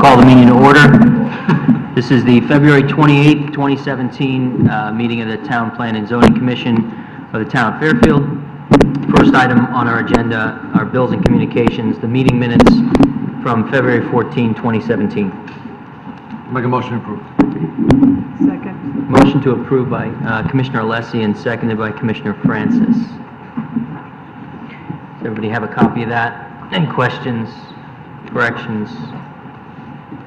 Call the meeting to order. This is the February 28th, 2017 meeting of the Town Plan and Zoning Commission of the Town of Fairfield. First item on our agenda are bills and communications, the meeting minutes from February 14, 2017. Make a motion to approve. Second. Motion to approve by Commissioner Alessi and seconded by Commissioner Francis. Does everybody have a copy of that? Any questions, corrections?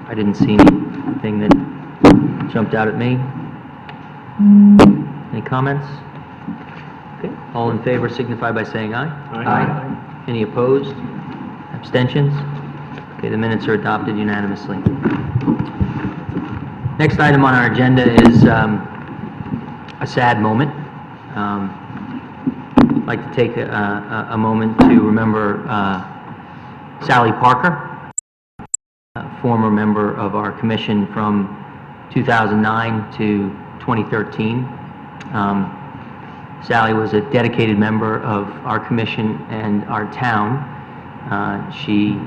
I didn't see anything that jumped out at me. Any comments? Okay. All in favor signify by saying aye. Aye. Any opposed? Abstentions? Okay, the minutes are adopted unanimously. Next item on our agenda is a sad moment. I'd like to take a moment to remember Sally Parker, a former member of our commission from 2009 to 2013. Sally was a dedicated member of our commission and our town. She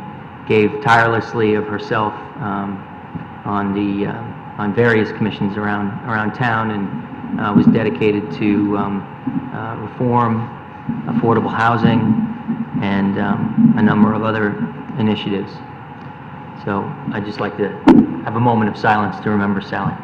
gave tirelessly of herself on various commissions around town, and was dedicated to reform, affordable housing, and a number of other initiatives. So I'd just like to have a moment of silence to remember Sally.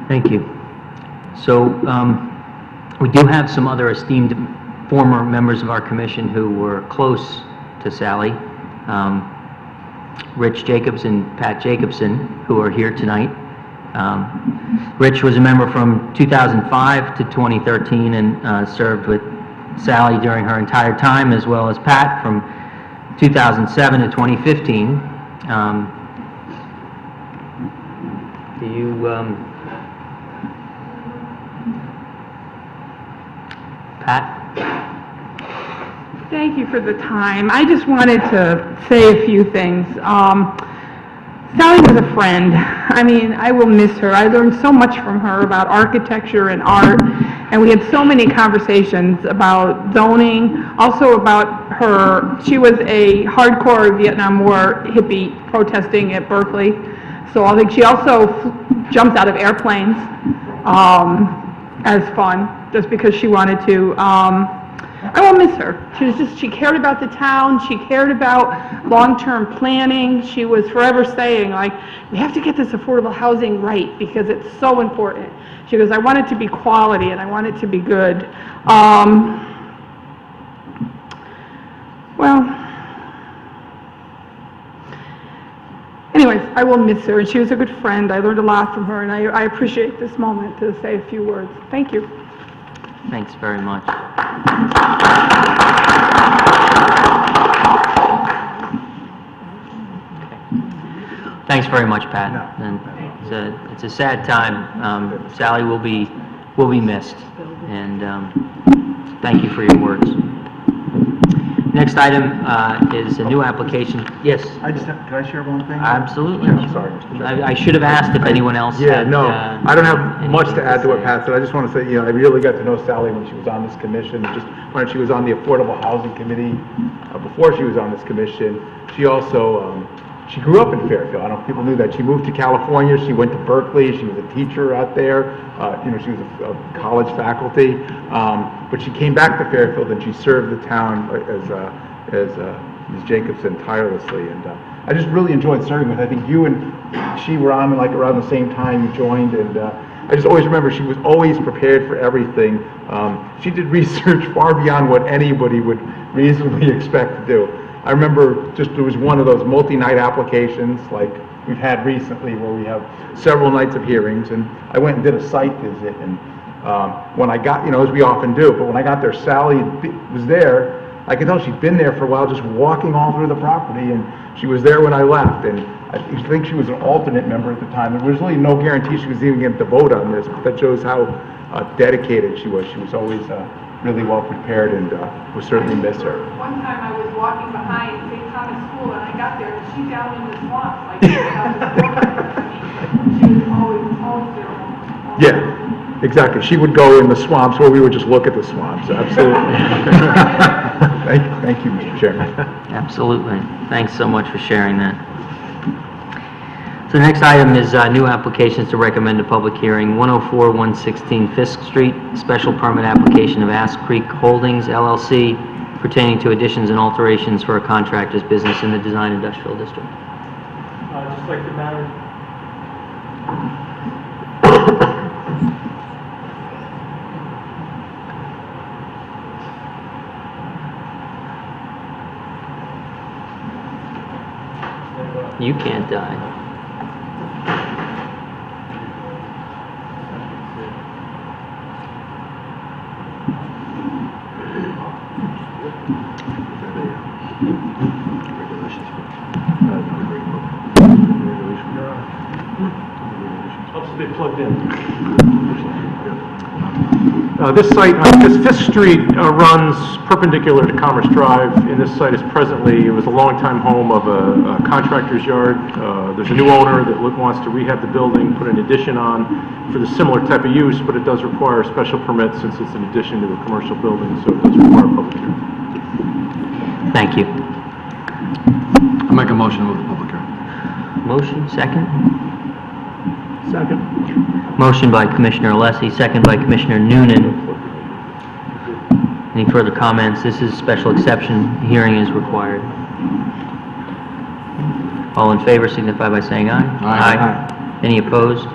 Thank you. So we do have some other esteemed former members of our commission who were close to Sally. Rich Jacobs and Pat Jacobson, who are here tonight. Rich was a member from 2005 to 2013 and served with Sally during her entire time, as well as Pat from 2007 to 2015. Pat? Thank you for the time. I just wanted to say a few things. Sally was a friend. I mean, I will miss her. I learned so much from her about architecture and art, and we had so many conversations about zoning, also about her. She was a hardcore Vietnam War hippie protesting at Berkeley, so I think she also jumped out of airplanes as fun, just because she wanted to. I won't miss her. She cared about the town. She cared about long-term planning. She was forever saying, like, we have to get this affordable housing right because it's so important. She goes, I want it to be quality and I want it to be good. Well, anyways, I will miss her, and she was a good friend. I learned a lot from her, and I appreciate this moment to say a few words. Thank you. Thanks very much. Thanks very much, Pat. And it's a sad time. Sally will be missed, and thank you for your words. Next item is a new application. Yes? Could I share one thing? Absolutely. Yeah, sorry. I should have asked if anyone else Yeah, had, no, I don't have much to add to what say. Pat said. I just want to say, I really got to know Sally when she was on this commission, just when she was on the Affordable Housing Committee, before she was on this commission. She also, she grew up in Fairfield. I don't know if people knew that. She moved to California. She went to Berkeley. She was a teacher out there. She was a college faculty. But she came back to Fairfield and she served the town as Ms. Jacobson tirelessly. And I just really enjoyed serving with her. I think you and she were on like around the same time you joined. And I just always remember she was always prepared for everything. She did research far beyond what anybody would reasonably expect to do. I remember there was one of those multi-night applications like we've had recently where we have several nights of hearings, and I went and did a site visit, and when I got, as we often do, but when I got there, Sally was there. I could tell she'd been there for a while, just walking all through the property, and she was there when I left, and I think she was an alternate member at the time. There was really no guarantee she was even going to vote on this, but that shows how dedicated she was. She was always really well prepared, and we'll certainly miss her. One time I was walking behind St. Thomas School and I got there and she's down in the swamp, like, she was always there. Yeah, exactly. She would go in the swamps, or we would just look at the swamps, absolutely. Thank you, Mr. Chairman. Absolutely. Thanks so much for sharing that. So the next item is new applications to recommend a public hearing. 104-116 Fisk Street, special permit application of Ask Creek Holdings LLC pertaining to additions and alterations for a contractor's business in the Design Industrial District. Just like the matter. You can't die. Helps to be plugged in. This site, this Fisk Street runs perpendicular to Commerce Drive, and this site is presently, it was a longtime home of a contractor's yard. There's a new owner that wants to rehab the building, put an addition on for the similar type of use, but it does require a special permit since it's an addition to a commercial building, so it does require a public hearing. Thank you. I'll make a motion to move the public hearing. Motion, second? Second. Motion by Commissioner Alessi, second by Commissioner Noonan. Any further comments? This is special exception. Hearing is required. All in favor signify by saying aye. Aye. Any opposed?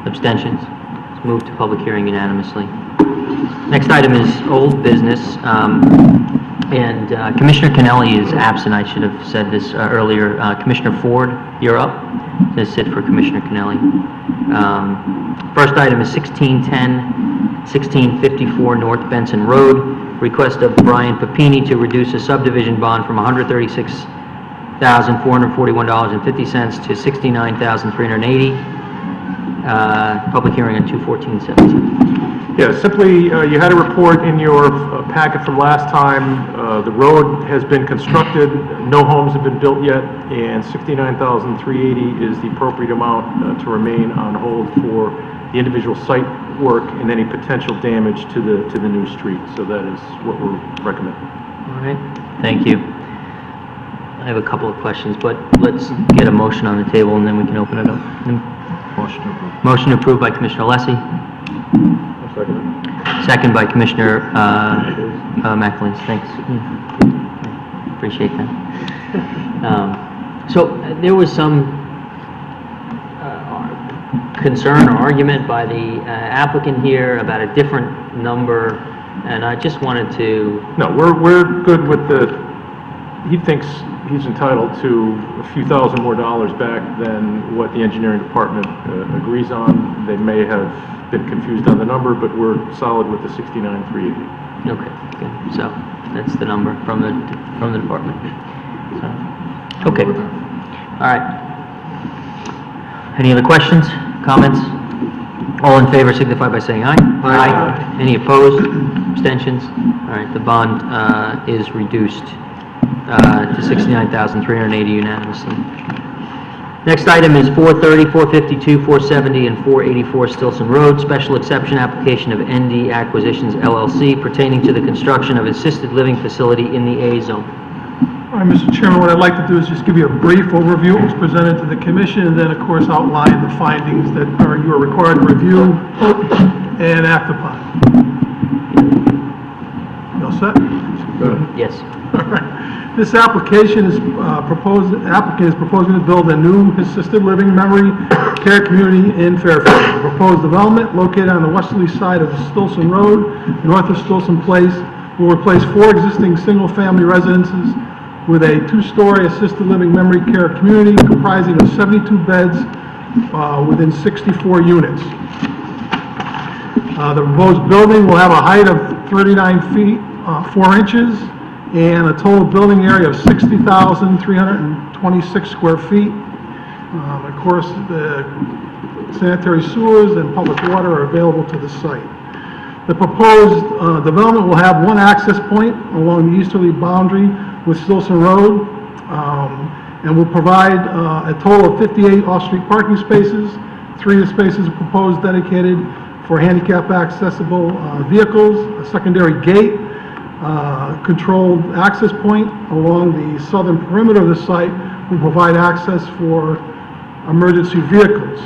Abstentions? It's moved to public hearing unanimously. Next item is old business. And Commissioner Kennelly is absent. I should have said this earlier. Commissioner Ford, you're up to sit for Commissioner Kennelly. First item is 1610, 1654 North Benson Road. Request of Brian Papini to reduce a subdivision bond from $136,441.50 to $69,380. Public hearing on 2/14/17. Yeah, simply, you had a report in your packet from last time. The road has been constructed, no homes have been built yet, and $69,380 is the appropriate amount to remain on hold for the individual site work and any potential damage to the new street. So that is what we're recommending. All right, thank you. I have a couple of questions, but let's get a motion on the table and then we can open it up. Motion to approve. Motion approved by Commissioner Alessi, second by Commissioner McAleese. Thanks. Appreciate that. So there was some concern or argument by the applicant here about a different number, and I just wanted to... No, we're good with he thinks he's entitled to a few thousand more dollars back than what the engineering department agrees on. They may have been confused on the number, but we're solid with the $69,380. Okay, good. So that's the number from the department. So, okay. All right. Any other questions, comments? All in favor signify by saying aye. Aye. Any opposed? Abstentions? All right, the bond is reduced to $69,380 unanimously. Next item is 430, 452, 470, and 484 Stilson Road, special exception application of ND Acquisitions LLC pertaining to the construction of assisted living facility in the A zone. All right, Mr. Chairman, what I'd like to do is just give you a brief overview of what was presented to the commission, and then, of course, outline the findings that you are required to review and act upon. You all set? Yes. All right. This application is applicant is proposing to build a new assisted living memory care community in Fairfield. The proposed development, located on the westerly side of Stilson Road, north of Stilson Place, will replace 4 existing single-family residences with a 2-story assisted living memory care community comprising of 72 beds within 64 units. The proposed building will have a height of 39 feet 4 inches and a total building area of 60,326 square feet. Of course, the sanitary sewers and public water are available to the site. The proposed development will have one access point along the easterly boundary with Stilson Road, and will provide a total of 58 off-street parking spaces. 3 of the spaces are proposed dedicated for handicap accessible vehicles, a secondary gate, controlled access point along the southern perimeter of the site will provide access for emergency vehicles.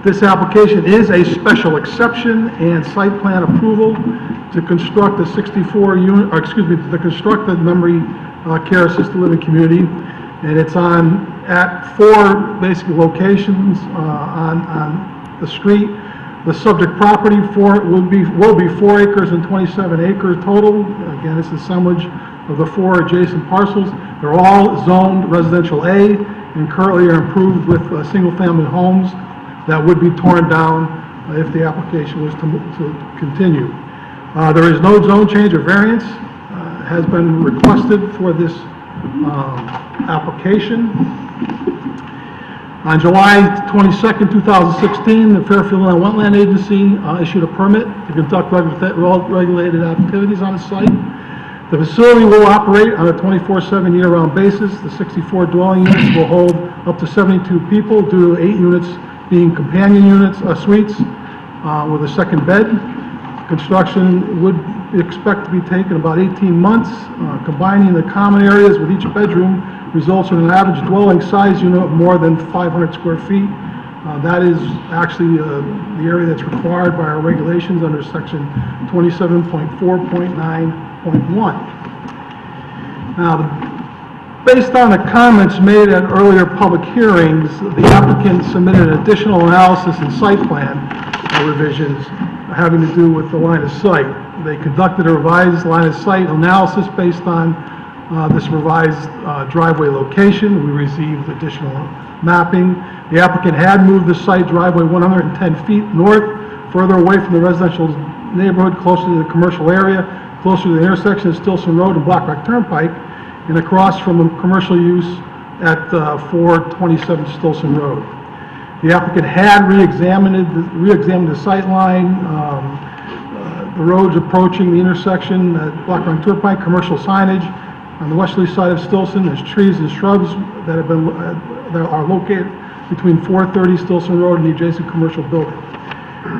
This application is a special exception and site plan approval to construct a to construct the memory care assisted living community, and it's at 4 basic locations on the street. The subject property will be 4 acres and 27 acres total. Again, it's an assemblage of the 4 adjacent parcels. They're all zoned residential A and currently are improved with single-family homes that would be torn down if the application was to continue. There is no zone change or variance has been requested for this application. On July 22nd, 2016, the Fairfield Inland Wetland Agency issued a permit to conduct regulated activities on the site. The facility will operate on a 24/7 year-round basis. The 64 dwelling units will hold up to 72 people due to 8 units being companion units, suites, with a second bed. Construction would expect to be taken about 18 months. Combining the common areas with each bedroom results in an average dwelling size unit of more than 500 square feet. That is actually the area that's required by our regulations under section 27.4.9.1. Now, based on the comments made at earlier public hearings, the applicant submitted additional analysis and site plan revisions having to do with the line of sight. They conducted a revised line of sight analysis based on this revised driveway location. We received additional mapping. The applicant had moved the site driveway 110 feet north, further away from the residential neighborhood, closer to the commercial area, closer to the intersection of Stilson Road and Black Rock Turnpike, and across from the commercial use at 427 Stilson Road. The applicant had re-examined the sight line, the roads approaching the intersection at Black Rock Turnpike, commercial signage. On the westerly side of Stilson, there's trees and shrubs that have been that are located between 430 Stilson Road and the adjacent commercial building.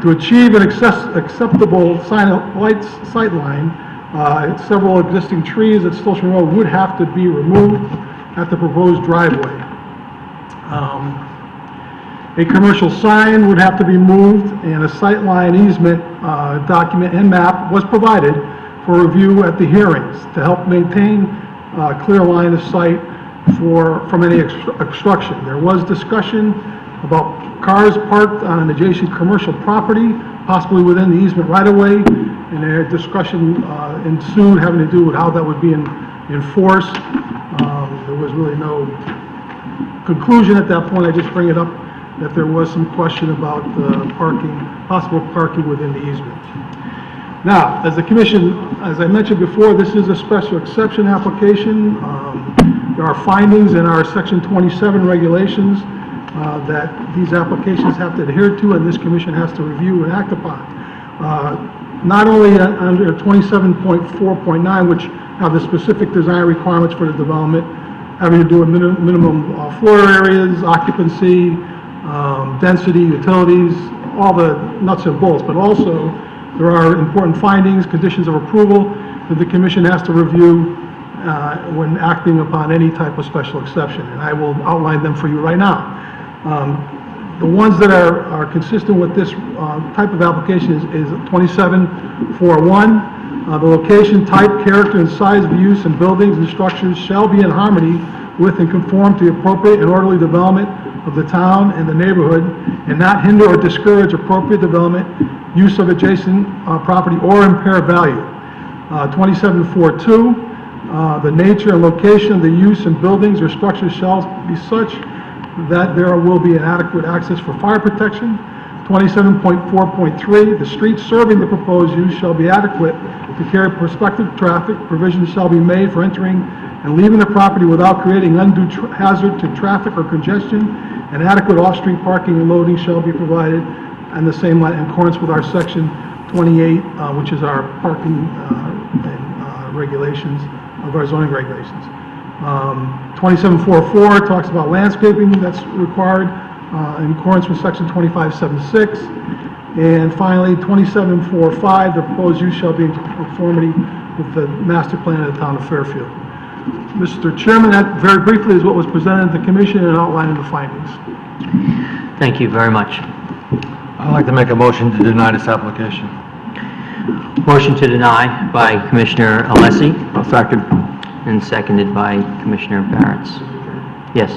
To achieve an acceptable sight line, several existing trees at Stilson Road would have to be removed at the proposed driveway. A commercial sign would have to be moved, and a sightline easement document and map was provided for review at the hearings to help maintain a clear line of sight from any obstruction. There was discussion about cars parked on an adjacent commercial property, possibly within the easement right-of-way, and a discussion ensued having to do with how that would be enforced. There was really no conclusion at that point. I just bring it up that there was some question about possible parking within the easement. Now, as the commission, as I mentioned before, this is a special exception application. There are findings in our section 27 regulations that these applications have to adhere to, and this commission has to review and act upon. Not only under 27.4.9, which have the specific design requirements for the development, having to do with minimum floor areas, occupancy, density, utilities, all the nuts and bolts, but also there are important findings, conditions of approval that the commission has to review when acting upon any type of special exception, and I will outline them for you right now. The ones that are consistent with this type of application is 27.4.1. The location, type, character, and size of use in buildings and structures shall be in harmony with and conform to the appropriate and orderly development of the town and the neighborhood, and not hinder or discourage appropriate development, use of adjacent property, or impair value. 27.4.2, the nature and location of the use in buildings or structures shall be such that there will be an adequate access for fire protection. 27.4.3, the streets serving the proposed use shall be adequate to carry prospective traffic. Provisions shall be made for entering and leaving the property without creating undue hazard to traffic or congestion, and adequate off-street parking and loading shall be provided on the same line in accordance with our section 28, which is our parking regulations, of our zoning regulations. 2744 talks about landscaping that's required in accordance with section 2576. And finally, 2745, the proposed use shall be in conformity with the master plan of the town of Fairfield. Mr. Chairman, that very briefly is what was presented to the commission and outlined in the findings. Thank you very much. I'd like to make a motion to deny this application. Motion to deny by Commissioner Alessi I'll second. and seconded by Commissioner Barretts. Yes.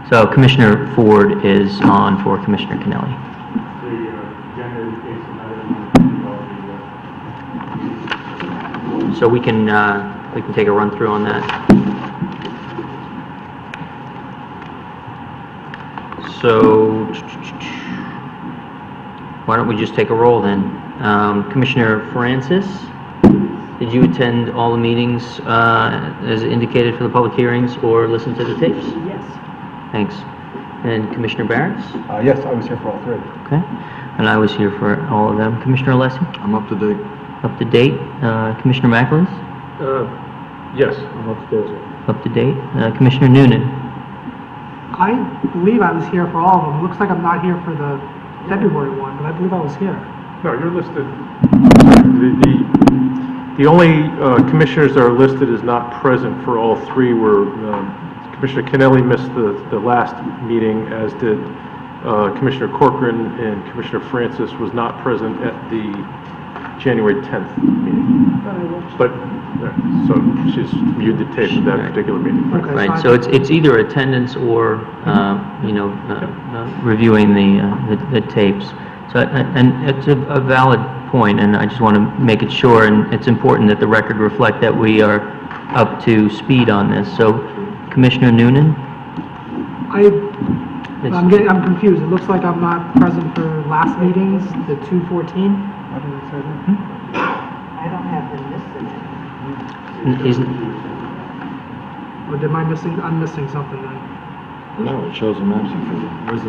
So Commissioner Ford is on for Commissioner Kennelly. So we can take a run through on that. So why don't we just take a roll then? Commissioner Francis, did you attend all the meetings as indicated for the public hearings or listen to the tapes? Yes. Thanks. And Commissioner Barretts? Yes, I was here for all three. Okay. And I was here for all of them. Commissioner Alessi? I'm up to date. Up to date. Commissioner McAleese? Yes, I'm upstairs. Up to date. Commissioner Noonan? I believe I was here for all of them. Looks like I'm not here for the February one, but I believe I was here. No, you're listed. The only commissioners that are listed as not present for all three were Commissioner Kennelly missed the last meeting, as did Commissioner Corcoran, and Commissioner Francis was not present at the January 10th meeting. But, so she's viewed the tape of that particular meeting. Okay, Right, so it's either attendance or, reviewing the tapes. So, and it's a valid point, and I just want to make it sure, and it's important that the record reflect that we are up to speed on this. So, Commissioner Noonan? I'm confused. It looks like I'm not present for last meetings, the 214. I don't have them listed. Or am I missing? I'm missing something then. No, it shows them absent for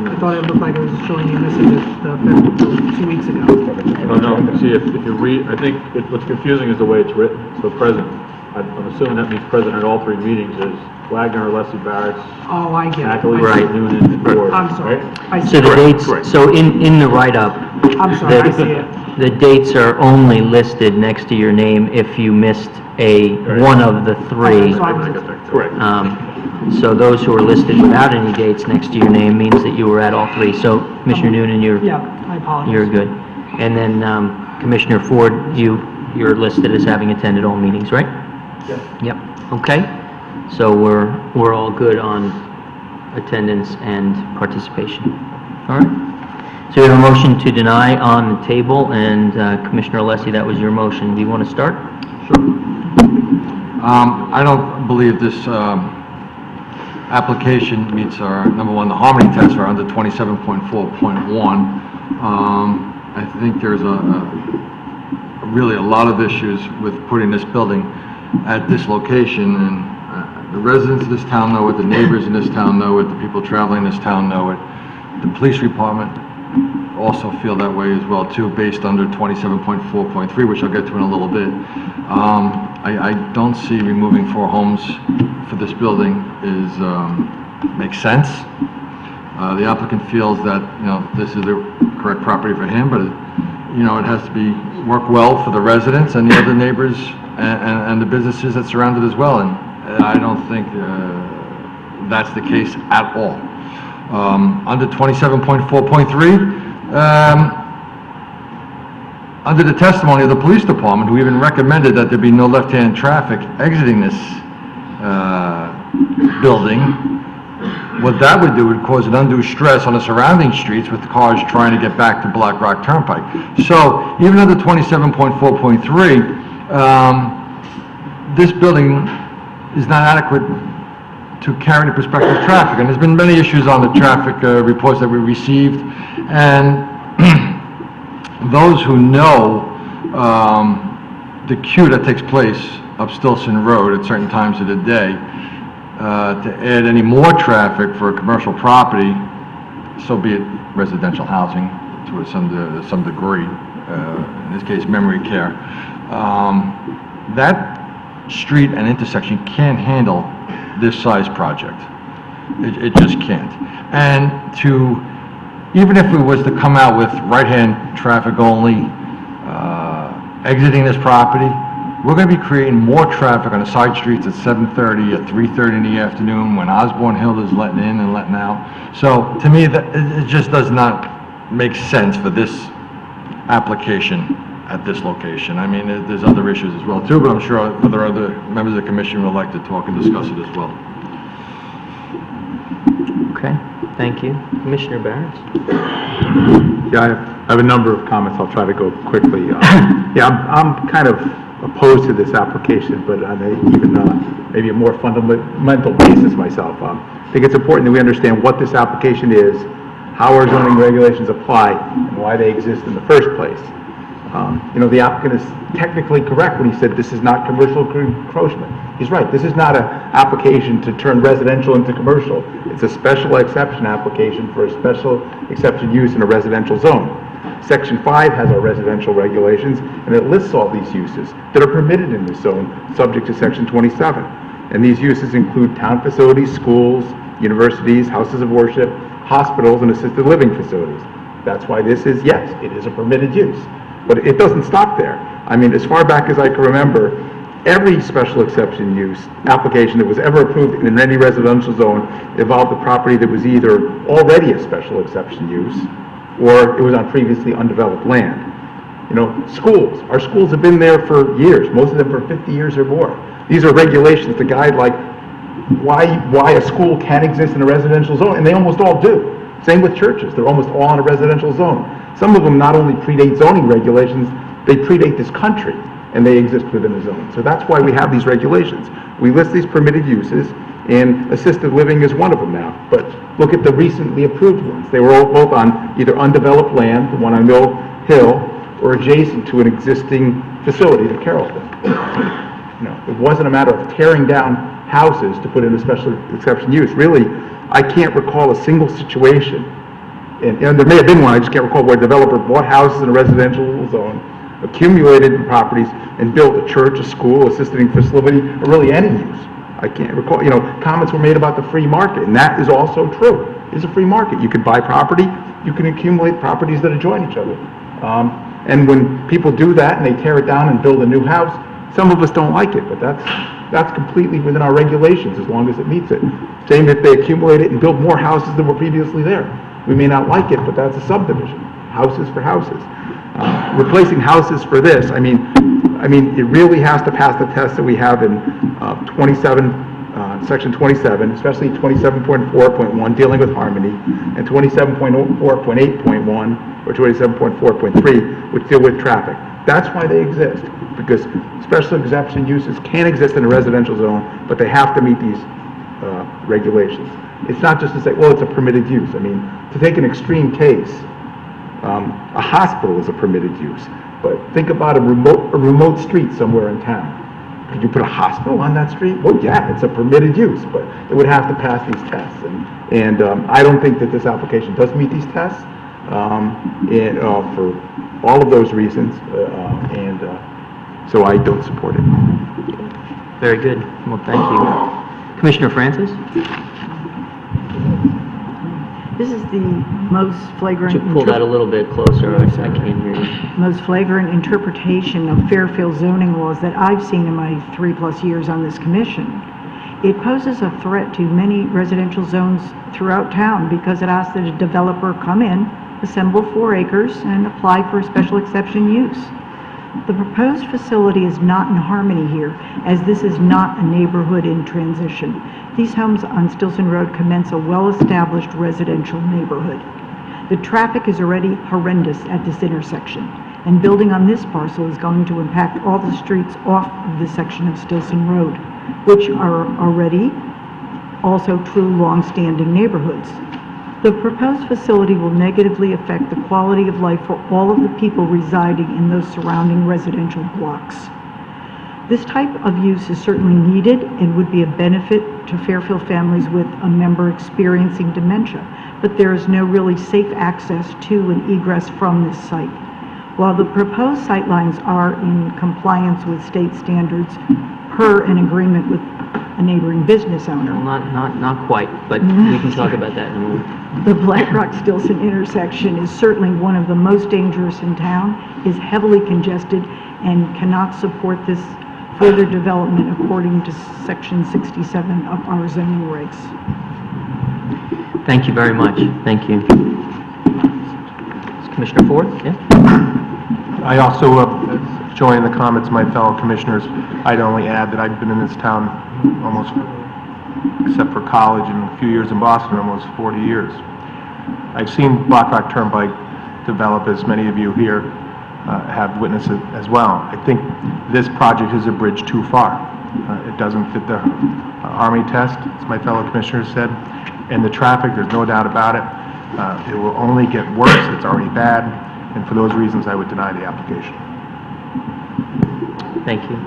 the... I thought it looked like it was showing you missing the 2 weeks ago. Oh, no, see, if you read, I think what's confusing is the way it's written, so present. I'm assuming that means present at all three meetings is Wagner, Alessi, Barretts, Oh, I get it. McAleese, Right. Noonan, and Ford. I'm sorry. right? I see So the it. dates, correct. so in the write-up, I'm sorry, I see it. the dates are only listed next to your name if you missed one of the three. So I was, Correct. So those who are listed without any dates next to your name means that you were at all three. So Commissioner Noonan, yeah, I apologize. you're good. And then Commissioner Ford, you're listed as having attended all meetings, right? Yes. Yep, okay. So we're all good on attendance and participation. All right? So we have a motion to deny on the table, and Commissioner Alessi, that was your motion. Do you want to start? I don't believe this application meets our, number one, the harmony tests are under 27.4.1. I think there's really a lot of issues with putting this building at this location, and the residents of this town know it, the neighbors in this town know it, the people traveling in this town know it. The police department also feel that way as well too, based under 27.4.3, which I'll get to in a little bit. I don't see removing 4 homes for this building makes sense. The applicant feels that, this is the correct property for him, but, it has to work well for the residents and the other neighbors and the businesses that surround it as well, and I don't think that's the case at all. Under 27.4.3, under the testimony of the police department, who even recommended that there be no left-hand traffic exiting this building, what that would do would cause an undue stress on the surrounding streets with the cars trying to get back to Black Rock Turnpike. So even under 27.4.3, this building is not adequate to carry the prospective traffic. And there's been many issues on the traffic reports that we received, and those who know the queue that takes place up Stilson Road at certain times of the day, to add any more traffic for a commercial property, so be it residential housing to some degree, in this case, memory care, that street and intersection can't handle this size project. It just can't. And even if we was to come out with right-hand traffic only, exiting this property, we're going to be creating more traffic on the side streets at 7:30, at 3:30 in the afternoon, when Osborne Hill is letting in and letting out. So, to me, it just does not make sense for this application at this location. I mean, there's other issues as well, too, but I'm sure other members of the commission would like to talk and discuss it as well. Okay, thank you. Commissioner Barron? Yeah, I have a number of comments. I'll try to go quickly. Yeah, I'm kind of opposed to this application, but on maybe a more fundamental basis myself. I think it's important that we understand what this application is, how our zoning regulations apply, and why they exist in the first place. The applicant is technically correct when he said this is not commercial encroachment. He's right. This is not an application to turn residential into commercial. It's a special exception application for a special exception use in a residential zone. Section 5 has our residential regulations, and it lists all these uses that are permitted in this zone, subject to Section 27. And these uses include town facilities, schools, universities, houses of worship, hospitals, and assisted living facilities. That's why this is, yes, it is a permitted use. But it doesn't stop there. I mean, as far back as I can remember, every special exception use application that was ever approved in any residential zone involved a property that was either already a special exception use or it was on previously undeveloped land. Schools. Our schools have been there for years, most of them for 50 years or more. These are regulations to guide why a school can exist in a residential zone, and they almost all do. Same with churches. They're almost all in a residential zone. Some of them not only predate zoning regulations, they predate this country, and they exist within a zone. So that's why we have these regulations. We list these permitted uses, and assisted living is one of them now. But look at the recently approved ones. They were all both on either undeveloped land, the one on Mill Hill, or adjacent to an existing facility, the Carrollton. It wasn't a matter of tearing down houses to put in a special exception use. Really, I can't recall a single situation, and there may have been one, I just can't recall, where a developer bought houses in a residential zone, accumulated properties, and built a church, a school, assisted facility, or really any use. I can't recall. Comments were made about the free market, and that is also true. It's a free market. You can buy property, you can accumulate properties that adjoin each other. And when people do that and they tear it down and build a new house, some of us don't like it, but that's completely within our regulations as long as it meets it. Same if they accumulate it and build more houses than were previously there. We may not like it, but that's a subdivision. Houses for houses. Replacing houses for this, I mean, it really has to pass the test that we have in Section 27, especially 27.4.1 dealing with harmony, and 27.4.8.1 or 27.4.3 which deal with traffic. That's why they exist, because special exception uses can exist in a residential zone, but they have to meet these regulations. It's not just to say, well, it's a permitted use. I mean, to take an extreme case, a hospital is a permitted use, but think about a remote street somewhere in town. Could you put a hospital on that street? Well, yeah, it's a permitted use, but it would have to pass these tests. And I don't think that this application does meet these tests, for all of those reasons, so I don't support it. Very good. Well, thank you. Commissioner Francis? This is the most flagrant... Could you pull that a little bit closer? I can't hear you. Most flagrant interpretation of Fairfield zoning laws that I've seen in my 3+ years on this commission. It poses a threat to many residential zones throughout town because it asks that a developer come in, assemble 4 acres, and apply for a special exception use. The proposed facility is not in harmony here, as this is not a neighborhood in transition. These homes on Stilson Road commence a well-established residential neighborhood. The traffic is already horrendous at this intersection, and building on this parcel is going to impact all the streets off of this section of Stilson Road, which are already also true long-standing neighborhoods. The proposed facility will negatively affect the quality of life for all of the people residing in those surrounding residential blocks. This type of use is certainly needed and would be a benefit to Fairfield families with a member experiencing dementia, but there is no really safe access to and egress from this site. While the proposed sightlines are in compliance with state standards per an agreement with a neighboring business owner, Not quite, but we can talk about that in a moment. the Black Rock-Stilson intersection is certainly one of the most dangerous in town, is heavily congested, and cannot support this further development according to Section 67 of our zoning regs. Thank you very much. Thank you. Commissioner Ford? Yeah? I also join the comments of my fellow commissioners. I'd only add that I've been in this town almost, except for college and a few years in Boston, almost 40 years. I've seen Black Rock Turnpike develop, as many of you here have witnessed it as well. I think this project is a bridge too far. It doesn't fit the Army test, as my fellow commissioners said, and the traffic, there's no doubt about it. It will only get worse. It's already bad, and for those reasons, I would deny the application. Thank you.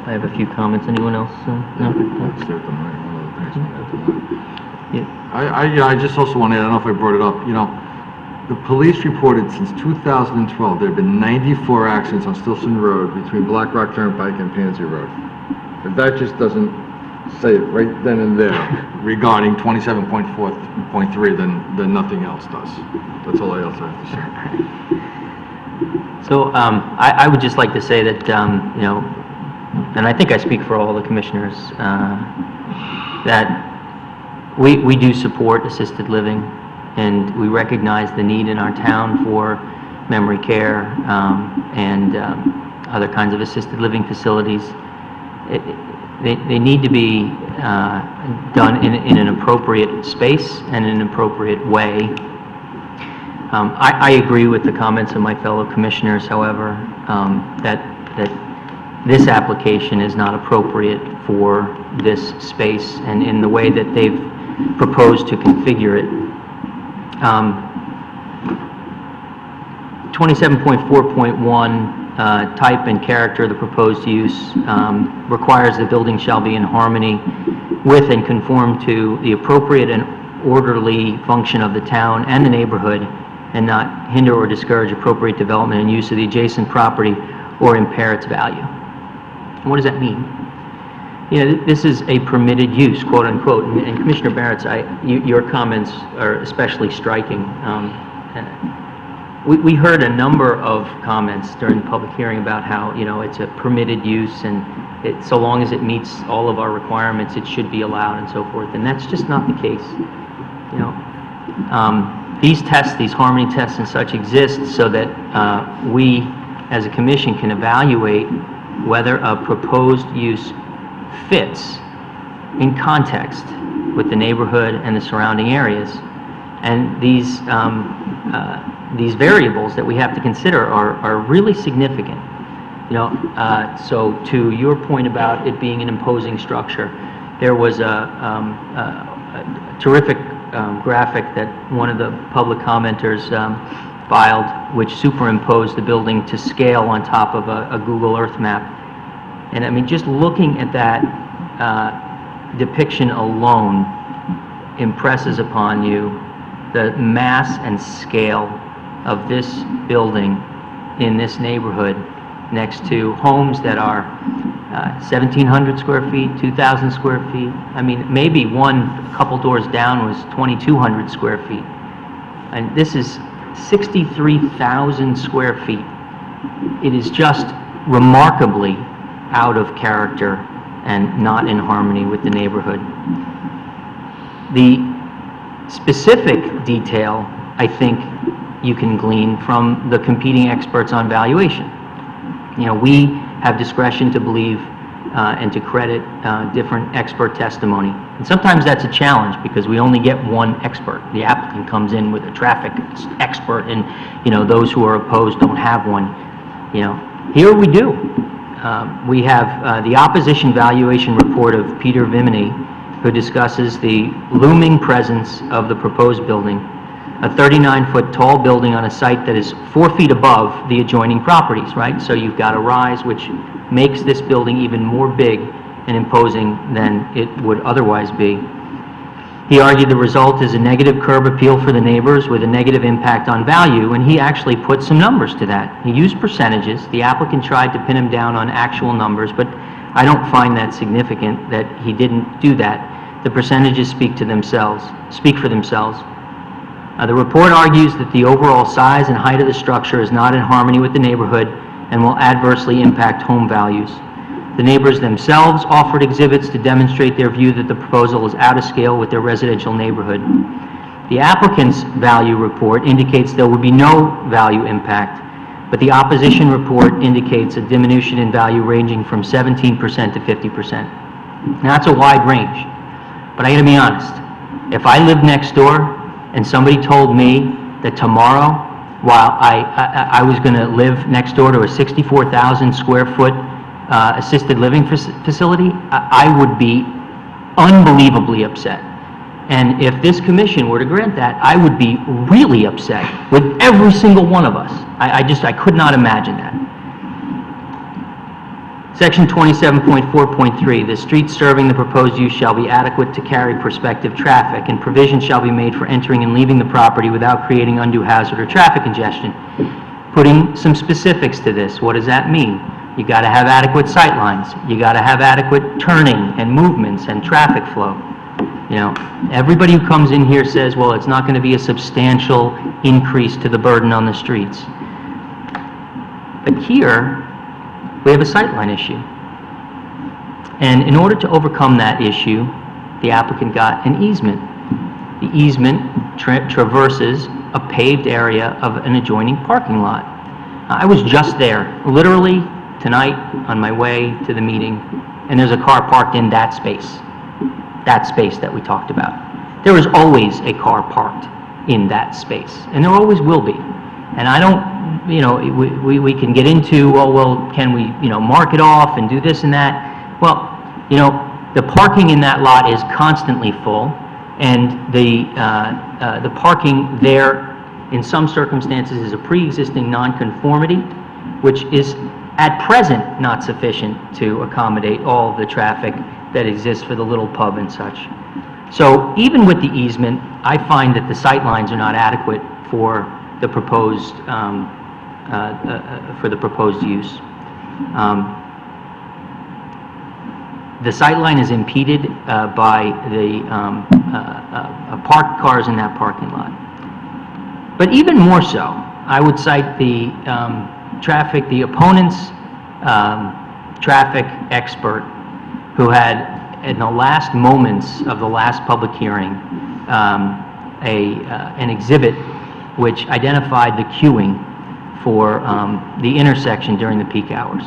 I have a few comments. Anyone else? No? Yeah. I just also want to add, I don't know if I brought it up, the police reported since 2012, there have been 94 accidents on Stilson Road between Black Rock Turnpike and Pansy Road. If that just doesn't say it right then and there regarding 27.4.3, then nothing else does. That's all I also have to say. So I would just like to say that, and I think I speak for all the commissioners, that we do support assisted living, and we recognize the need in our town for memory care and other kinds of assisted living facilities. They need to be done in an appropriate space and in an appropriate way. I agree with the comments of my fellow commissioners, however, that this application is not appropriate for this space and in the way that they've proposed to configure it. 27.4.1 type and character of the proposed use requires the building shall be in harmony with and conform to the appropriate and orderly function of the town and the neighborhood, and not hinder or discourage appropriate development and use of the adjacent property or impair its value. What does that mean? This is a permitted use, quote unquote, and Commissioner Barrett's, your comments are especially striking. We heard a number of comments during the public hearing about how, it's a permitted use, and so long as it meets all of our requirements, it should be allowed and so forth, and that's just not the case. These tests, these harmony tests and such exist so that we, as a commission, can evaluate whether a proposed use fits in context with the neighborhood and the surrounding areas. And these variables that we have to consider are really significant. So to your point about it being an imposing structure, there was a terrific graphic that one of the public commenters filed, which superimposed the building to scale on top of a Google Earth map. And I mean, just looking at that depiction alone impresses upon you the mass and scale of this building in this neighborhood next to homes that are 1,700 square feet, 2,000 square feet. I mean, maybe one a couple doors down was 2,200 square feet. And this is 63,000 square feet. It is just remarkably out of character and not in harmony with the neighborhood. The specific detail, I think, you can glean from the competing experts on valuation. We have discretion to believe and to credit different expert testimony. And sometimes that's a challenge because we only get one expert. The applicant comes in with a traffic expert, and those who are opposed don't have one. Here we do. We have the opposition valuation report of Peter Vimini, who discusses the looming presence of the proposed building, a 39-foot tall building on a site that is 4 feet above the adjoining properties, right? So you've got a rise which makes this building even more big and imposing than it would otherwise be. He argued the result is a negative curb appeal for the neighbors with a negative impact on value, and he actually put some numbers to that. He used percentages. The applicant tried to pin him down on actual numbers, but I don't find that significant that he didn't do that. The percentages speak for themselves. The report argues that the overall size and height of the structure is not in harmony with the neighborhood and will adversely impact home values. The neighbors themselves offered exhibits to demonstrate their view that the proposal is out of scale with their residential neighborhood. The applicant's value report indicates there would be no value impact, but the opposition report indicates a diminution in value ranging from 17% to 50%. Now, that's a wide range, but I gotta be honest. If I lived next door and somebody told me that tomorrow, while I was gonna live next door to a 64,000 square foot assisted living facility, I would be unbelievably upset. And if this commission were to grant that, I would be really upset with every single one of us. I could not imagine that. Section 27.4.3, the streets serving the proposed use shall be adequate to carry prospective traffic, and provision shall be made for entering and leaving the property without creating undue hazard or traffic congestion. Putting some specifics to this, what does that mean? You gotta have adequate sight lines. You gotta have adequate turning and movements and traffic flow. You know, everybody who comes in here says, well, it's not gonna be a substantial increase to the burden on the streets. But here, we have a sightline issue. And in order to overcome that issue, the applicant got an easement. The easement traverses a paved area of an adjoining parking lot. I was just there, literally tonight on my way to the meeting, and there's a car parked in that space that we talked about. There is always a car parked in that space, and there always will be. And I don't, you know, we can get into, well, can we, you know, mark it off and do this and that? Well, you know, the parking in that lot is constantly full, and the parking there, in some circumstances, is a pre-existing nonconformity, which is at present not sufficient to accommodate all of the traffic that exists for the little pub and such. So even with the easement, I find that the sight lines are not adequate for the proposed use. The sight line is impeded by the parked cars in that parking lot. But even more so, I would cite the the opponent's traffic expert, who had, in the last moments of the last public hearing, an exhibit which identified the queuing for the intersection during the peak hours.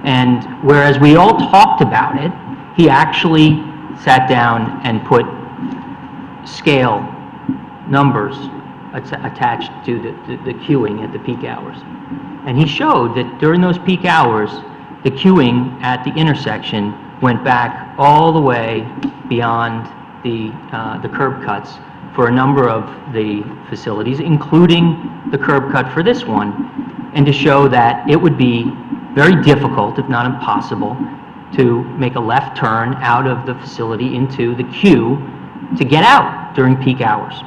And whereas we all talked about it, he actually sat down and put scale numbers attached to the queuing at the peak hours. And he showed that during those peak hours, the queuing at the intersection went back all the way beyond the curb cuts for a number of the facilities, including the curb cut for this one, and to show that it would be very difficult, if not impossible, to make a left turn out of the facility into the queue to get out during peak hours.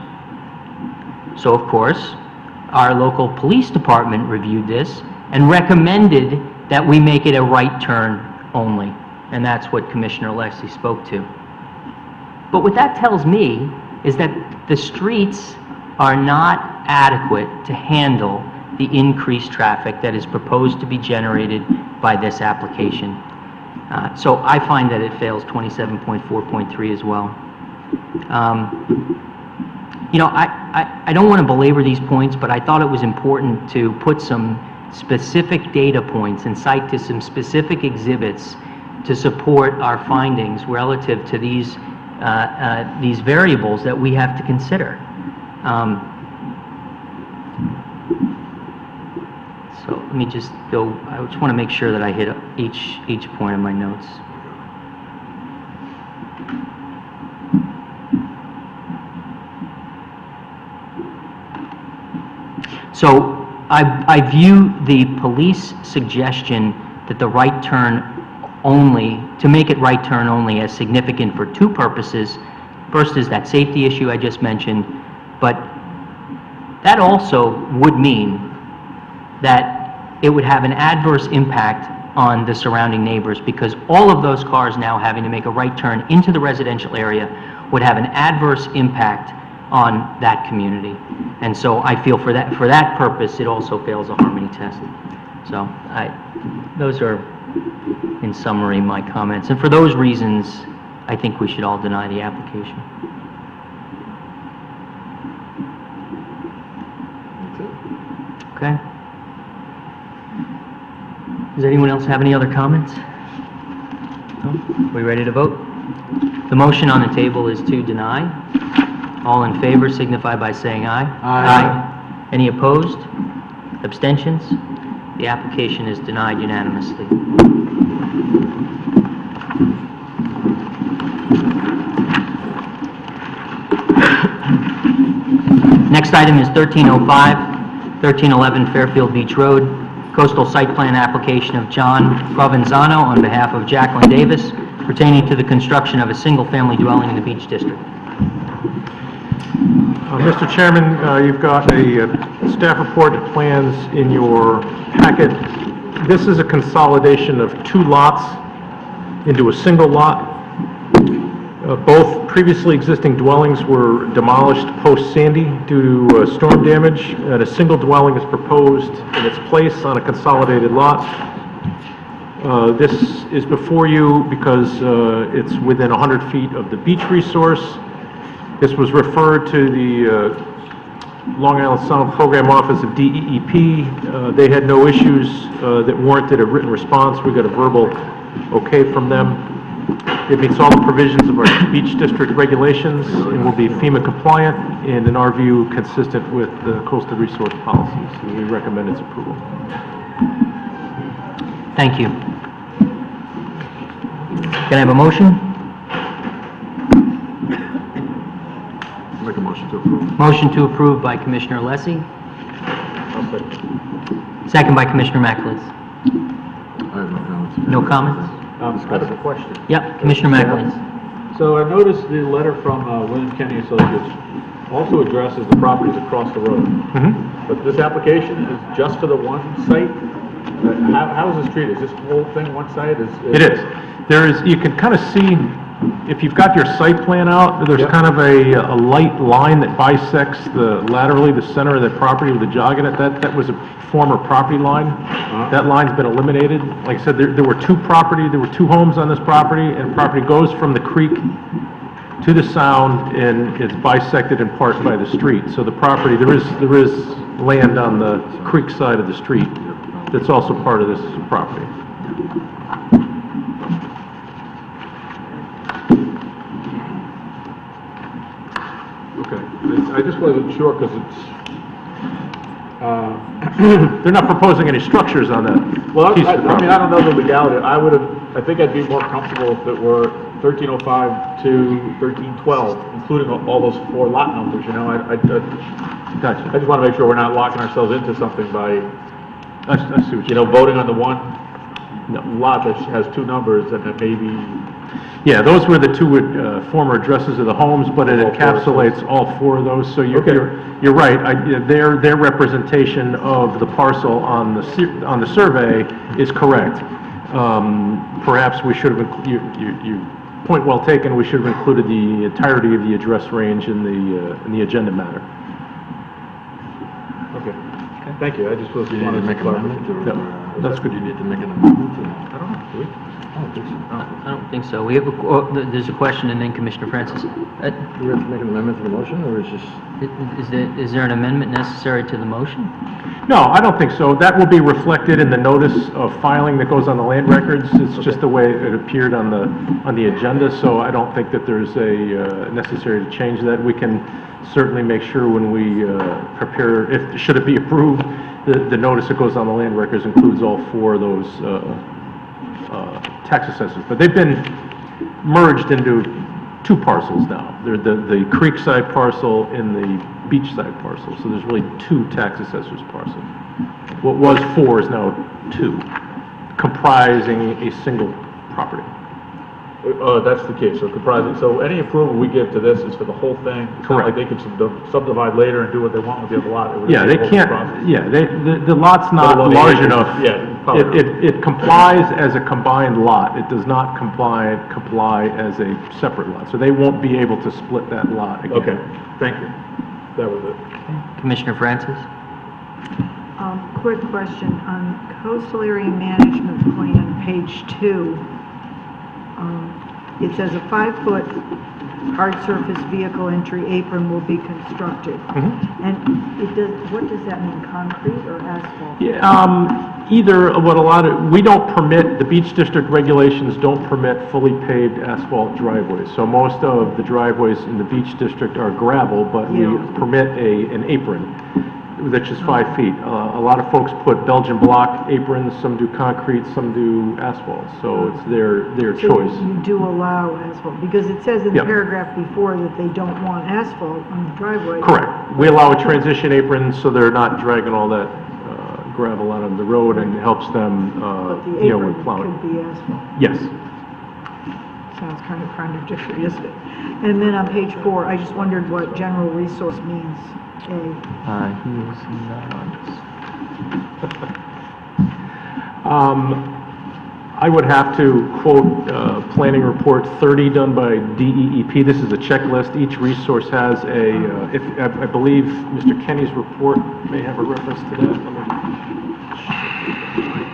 So, of course, our local police department reviewed this and recommended that we make it a right turn only, and that's what Commissioner Alexi spoke to. But what that tells me is that the streets are not adequate to handle the increased traffic that is proposed to be generated by this application. So I find that it fails 27.4.3 as well. You know, I don't want to belabor these points, but I thought it was important to put some specific data points and cite to some specific exhibits to support our findings relative to these variables that we have to consider. So let me just go, I just want to make sure that I hit each point of my notes. So I view the police suggestion that the right turn only, to make it right turn only, as significant for two purposes. First is that safety issue I just mentioned, but that also would mean that it would have an adverse impact on the surrounding neighbors, because all of those cars now having to make a right turn into the residential area would have an adverse impact on that community. And so I feel for that purpose, it also fails the harmony test. So those are, in summary, my comments. And for those reasons, I think we should all deny the application. Okay? Does anyone else have any other comments? No? We ready to vote? The motion on the table is to deny. All in favor signify by saying aye. Aye. Any opposed? Abstentions? The application is denied unanimously. Next item is 1305, 1311 Fairfield Beach Road, coastal site plan application of John Provenzano on behalf of Jacqueline Davis pertaining to the construction of a single-family dwelling in the Beach District. Mr. Chairman, you've got a staff report and plans in your packet. This is a consolidation of two lots into a single lot. Both previously existing dwellings were demolished post-Sandy due to storm damage, and a single dwelling is proposed in its place on a consolidated lot. This is before you because it's within 100 feet of the beach resource. This was referred to the Long Island Sound Program Office of DEEP. They had no issues that warranted a written response. We got a verbal okay from them. It meets all the provisions of our beach district regulations and will be FEMA compliant and, in our view, consistent with the coastal resource policies. And we recommend its approval. Thank you. Can I have a motion? Make a motion to approve. Motion to approve by Commissioner Alessi. Second by Commissioner McAleese. I have no comments. No comments? I have a question. Yep, Commissioner McAleese. So I noticed the letter from William Kenny Associates also addresses the properties across the road. But this application is just for the one site? How is this treated? Is this whole thing one site? It is. There is, you can kind of see, if you've got your site plan out, there's Yep. kind of a light line that bisects laterally the center of the property with a jog in it. That was a former property line. That line's been eliminated. Like I said, there were two homes on this property, and property goes from the creek to the sound, and it's bisected in part by the street. So the property, there is land on the creek side of the street that's also part of this property. Okay. I just wasn't sure because it's, They're not proposing any structures on that well, piece of I mean, property. I don't know the legality. I think I'd be more comfortable if it were 1305 to 1312, including all those four lot numbers, you know? I Gotcha. just want to make sure we're not locking ourselves into something by, I see what you know, voting on the one lot that has two numbers and then maybe, Yeah, those were the two former addresses of the homes, but it All four. encapsulates all four of those. So Okay. you're right. Their representation of the parcel on the survey is correct. Perhaps we should have, you point well taken, we should have included the entirety of the address range in the agenda matter. okay. Thank you. I just was Do you need to wanted make to an clarify. amendment? Yep. That's good. Do you need to make an amendment? I don't know, do we? I don't think so. I don't think so. We have there's a question, and then Commissioner Francis. Do we have to make an amendment to the motion, or is just? Is there an amendment necessary to the motion? No, I don't think so. That will be reflected in the notice of filing that goes on the land records. It's just the way it appeared on the agenda, so I don't think that there's a necessary to change that. We can certainly make sure when we prepare, should it be approved, the notice that goes on the land records includes all four of those tax assessors. But they've been merged into two parcels now. They're the creekside parcel and the beachside parcel. So there's really two tax assessors parcels. What was four is now two, comprising a single property. That's the case, so comprising, so any approval we give to this is for the whole thing? It's not like Correct. they can subdivide later and do what they want with the other lot? It would Yeah, be they a whole can't, process. yeah, the lot's not Let alone the large acres. enough. Yeah, probably It complies as a combined lot. It does not comply as a separate lot. So they won't be able to split that lot again. Okay, thank you. That was it. Commissioner Francis? Quick question, on coastal area management plan, page 2, it says a 5-foot hard surface vehicle entry apron will be constructed. And what does that mean, concrete or asphalt? Yeah, we don't permit, the beach district regulations don't permit fully paved asphalt driveways. So most of the driveways in the beach district are gravel, but we Yeah. permit an apron, which is 5 feet. A lot of folks put Belgian block aprons, some do concrete, some do asphalt, so it's their So choice. you do allow asphalt, because it says in the Yep. paragraph before that they don't want asphalt on the driveway. Correct. We allow a transition apron so they're not dragging all that gravel out on the road and helps them, But the with apron plowing. could be asphalt. Yes. Sounds kind of contradictory, isn't it? And then on page 4, I just wondered what general resource means. He is not. I would have to quote Planning Report 30 done by DEEP. This is a checklist. Each resource has I believe Mr. Kenny's report may have a reference to that.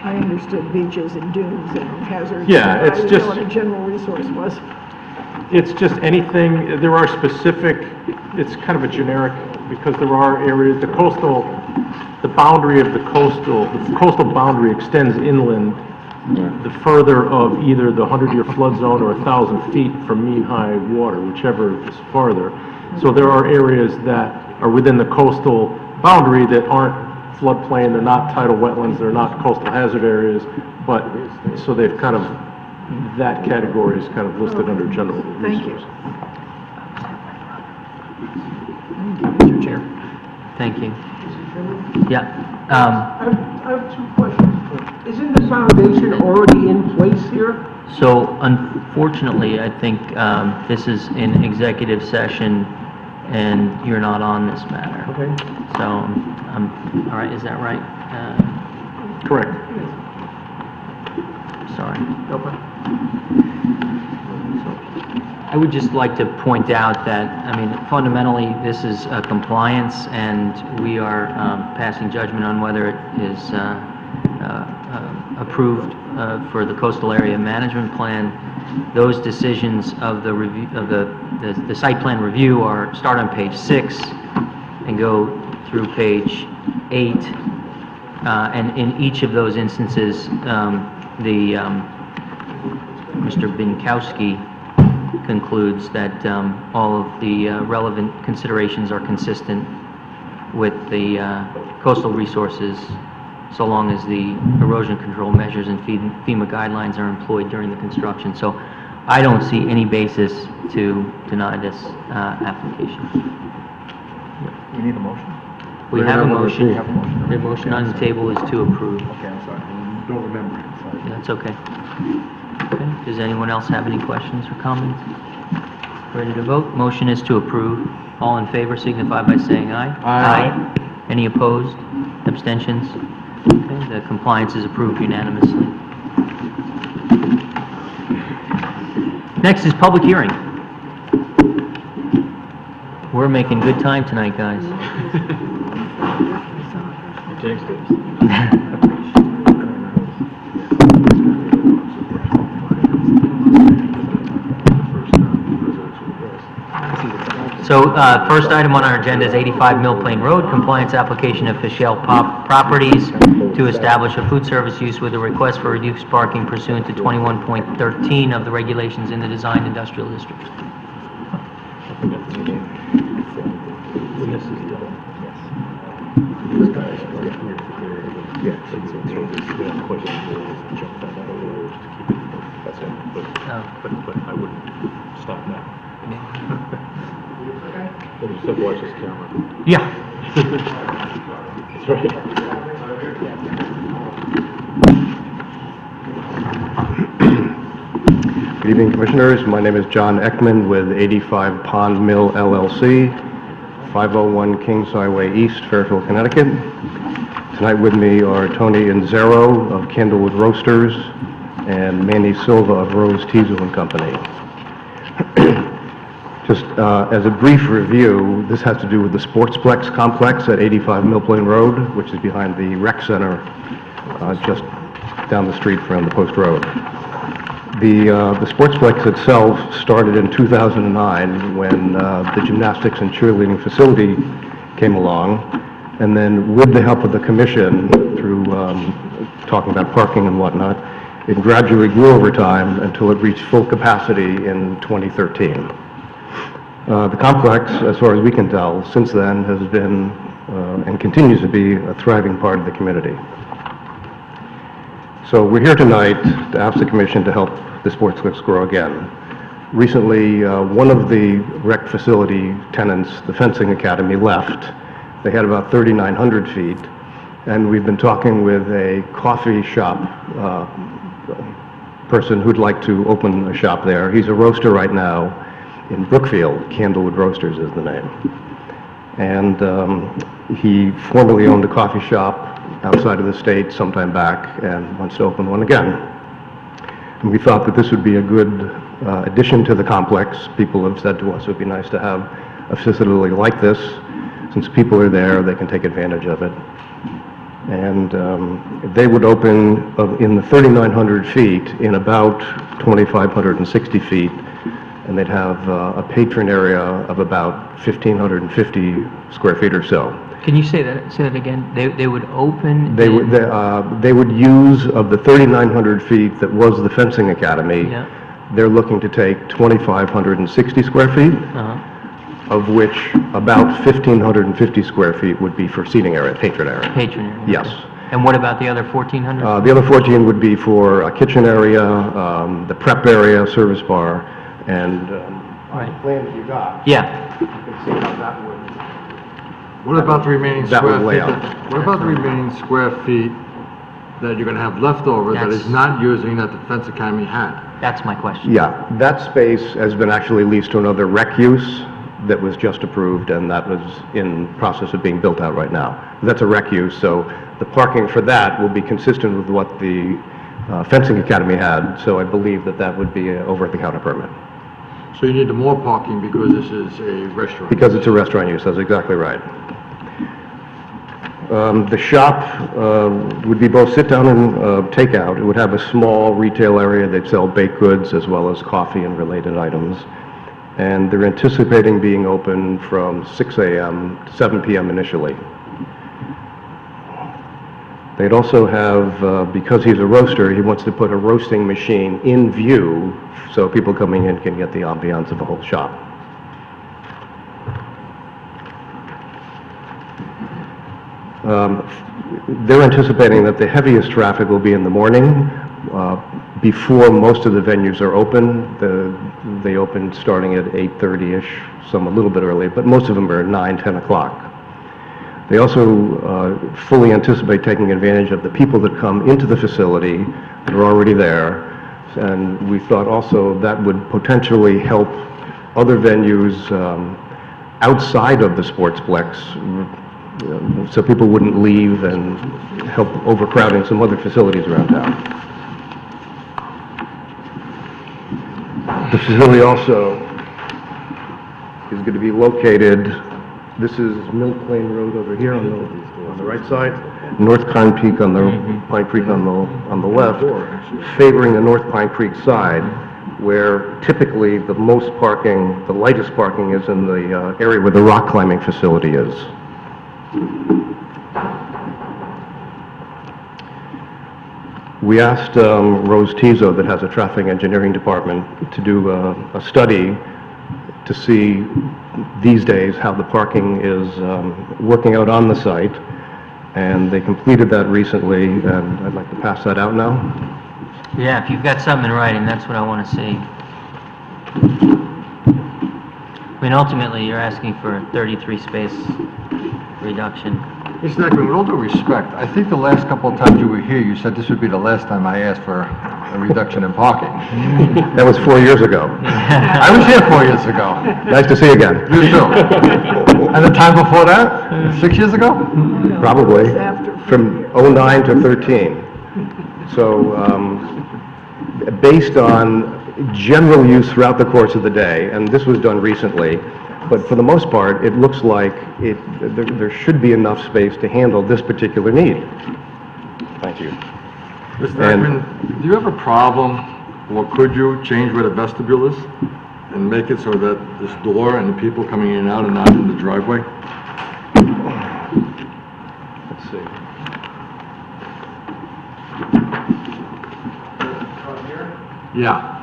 I understood beaches and dunes and hazards. Yeah, it's I didn't just- know what a general resource was. It's just anything, there are specific, it's kind of a generic, because there are areas, the coastal boundary extends inland the further of either the 100-year flood zone or 1,000 feet from mean high water, whichever is farther. So there are areas that are within the coastal boundary that aren't floodplain, they're not tidal wetlands, they're not coastal hazard areas, but, so they've kind of, that category is kind of listed under general resource. Thank you. Mr. Chair. Thank you. Yeah. I have 2 questions. Isn't the foundation already in place here? So unfortunately, I think this is in executive session and you're not on this matter. Okay. So, all right, is that right? Correct. Sorry. Okay. I would just like to point out that, I mean, fundamentally, this is compliance, and we are passing judgment on whether it is approved for the coastal area management plan. Those decisions of the review of the site plan review start on page 6 and go through page 8, and in each of those instances, Mr. Binkowski concludes that all of the relevant considerations are consistent with the coastal resources, so long as the erosion control measures and FEMA guidelines are employed during the construction. So I don't see any basis to deny this application. We need a motion? We have a motion. We have a motion. The motion on the table is to approve. Okay, I'm sorry. I don't remember it, sorry. That's okay. Okay, does anyone else have any questions or comments? Ready to vote? Motion is to approve. All in favor signify by saying aye. Aye. Any opposed? Abstentions? Okay, the compliance is approved unanimously. Next is public hearing. We're making good time tonight, guys. Jinxed it. So, first item on our agenda is 85 Mill Plain Road, compliance application of Fischel Properties to establish a food service use with a request for reduced parking pursuant to 21.13 of the regulations in the Design Industrial District. But I wouldn't stop now. We'll just have to watch this camera. Yeah. That's right. Good evening, Commissioners. My name is John Ekman with 85 Pond Mill LLC, 501 Kings Highway East, Fairfield, Connecticut. Tonight with me are Tony Inzero of Candlewood Roasters and Manny Silva of Rose Tizo and Company. Just as a brief review, this has to do with the Sportsplex complex at 85 Mill Plain Road, which is behind the rec center just down the street from the Post Road. The Sportsplex itself started in 2009 when the gymnastics and cheerleading facility came along, and then with the help of the commission through talking about parking and whatnot, it gradually grew over time until it reached full capacity in 2013. The complex, as far as we can tell, since then has been and continues to be a thriving part of the community. So we're here tonight to ask the commission to help the Sportsplex grow again. Recently, one of the rec facility tenants, the Fencing Academy, left. They had about 3,900 feet, and we've been talking with a coffee shop person who'd like to open a shop there. He's a roaster right now in Brookfield. Candlewood Roasters is the name. And he formerly owned a coffee shop outside of the state sometime back and wants to open one again. And we thought that this would be a good addition to the complex. People have said to us it would be nice to have a facility like this. Since people are there, they can take advantage of it. And they would open in the 3,900 feet in about 2,560 feet, and they'd have a patron area of about 1,550 square feet or so. Can you say that again? They would open? They would use, of the 3,900 feet that was the Fencing Academy, Yeah. they're looking to take 2,560 square feet, of which about 1,550 square feet would be for seating area, patron area. Patron area? Yes. And what about the other 1,400? The other 14 would be for a kitchen area, the prep area, service bar, and on the plan that you got, Yeah. you can see how that would... What about the remaining That square would lay feet? out. What about the remaining square feet that you're gonna have left over that is That's- not using that the Defense Academy had? That's my question. Yeah, that space has been actually leased to another rec use that was just approved, and that was in process of being built out right now. That's a rec use, so the parking for that will be consistent with what the Fencing Academy had, so I believe that that would be an over-the-counter permit. So you need more parking because this is a restaurant? Because it's a restaurant use, that's exactly right. The shop would be both sit-down and takeout. It would have a small retail area. They'd sell baked goods as well as coffee and related items. And they're anticipating being open from 6 a.m. to 7 p.m. initially. They'd also have, because he's a roaster, he wants to put a roasting machine in view so people coming in can get the ambiance of the whole shop. They're anticipating that the heaviest traffic will be in the morning, before most of the venues are open. They open starting at 8:30-ish, some a little bit early, but most of them are at 9, 10 o'clock. They also fully anticipate taking advantage of the people that come into the facility that are already there, and we thought also that would potentially help other venues outside of the Sportsplex, so people wouldn't leave and help overcrowding some other facilities around town. The facility also is going to be located, this is Mill Plain Road over here on the right side, North Pine Peak on the Pine Creek on the left, favoring the North Pine Creek side, where typically the most parking, the lightest parking is in the area where the rock climbing facility is. We asked Rose Tizo, that has a traffic engineering department, to do a study to see these days how the parking is working out on the site, and they completed that recently, and I'd like to pass that out now. Yeah, if you've got something in writing, that's what I want to see. I mean, ultimately, you're asking for a 33 space reduction. Mr. Ekman, with all due respect, I think the last couple of times you were here, you said this would be the last time I asked for a reduction in parking. That was 4 years ago. I was here 4 years ago. Nice to see you again. You too. And the time before that? 6 years ago? Probably, from '09 to '13. So, based on general use throughout the course of the day, and this was done recently, but for the most part, it looks like there should be enough space to handle this particular need. Thank you. Mr. And- Ekman, do you have a problem, or could you change where the vestibule is and make it so that this door and the people coming in and out are not in the driveway? Let's see. Yeah.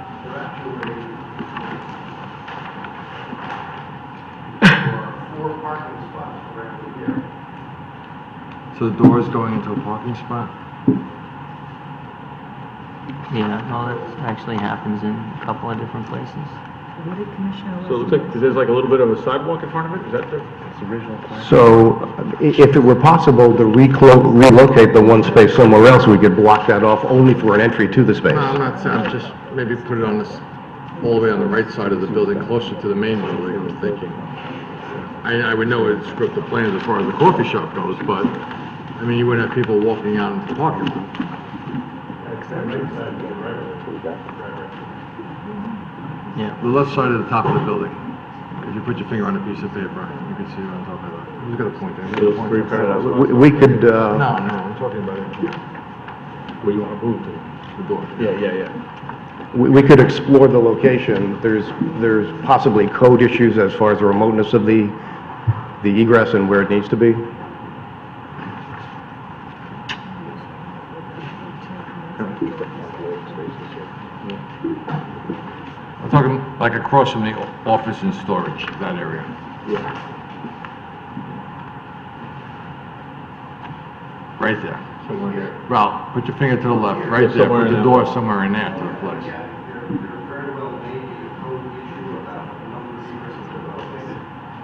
So the door is going into a parking spot? Yeah, well, that actually happens in a couple of different places. What did Commissioner So it looks like there's like a little bit of a sidewalk in front of it, is that the original plan? So, if it were possible to relocate the one space somewhere else, we could block that off only for an entry to the space. No, I'm not, I'm just, maybe put it on this, all the way on the right side of the building, closer to the main building, I was thinking. I would know it's script the plans as far as the coffee shop goes, but, I mean, you wouldn't have people walking out into the parking lot. Yeah. The left side of the top of the building. If you put your finger on a piece of paper, you can see it on top of it. Who's got a point there? So those three parallel spots. We could, No, I'm talking about it. Where you want to move to? The door. Yeah. we could explore the location. There's possibly code issues as far as the remoteness of the egress and where it needs to be. I'm talking like across from the office and storage, that area. Yeah. Right there. Somewhere here. Well, put your finger to the left, right Yeah, there, somewhere put in the there. door somewhere in there to the place.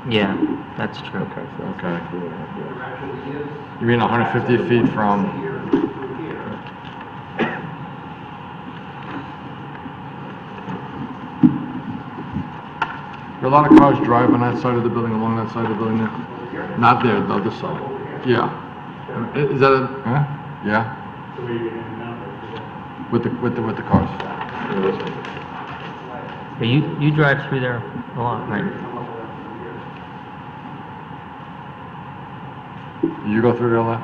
Yeah, that's true. Okay. You mean 150 feet from, there are a lot of cars drive on that side of the building, along that side of the building there? Not there, the other side. Yeah. Is that a, huh? Yeah? With the cars. Yeah, you drive through there a lot, right? You go through there a lot?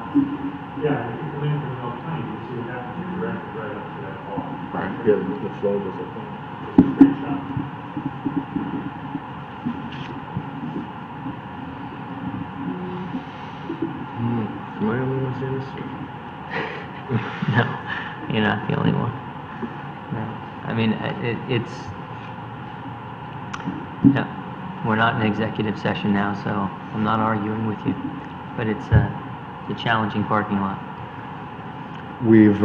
Yeah, if you come in from North County, you see what happens, you direct right up to that wall. Right. Yeah, the flow goes up. It's a straight shot. Am I the only one seeing this? No, you're not the only one. No, I mean, it's, no, we're not in executive session now, so I'm not arguing with you, but it's a challenging parking lot. We've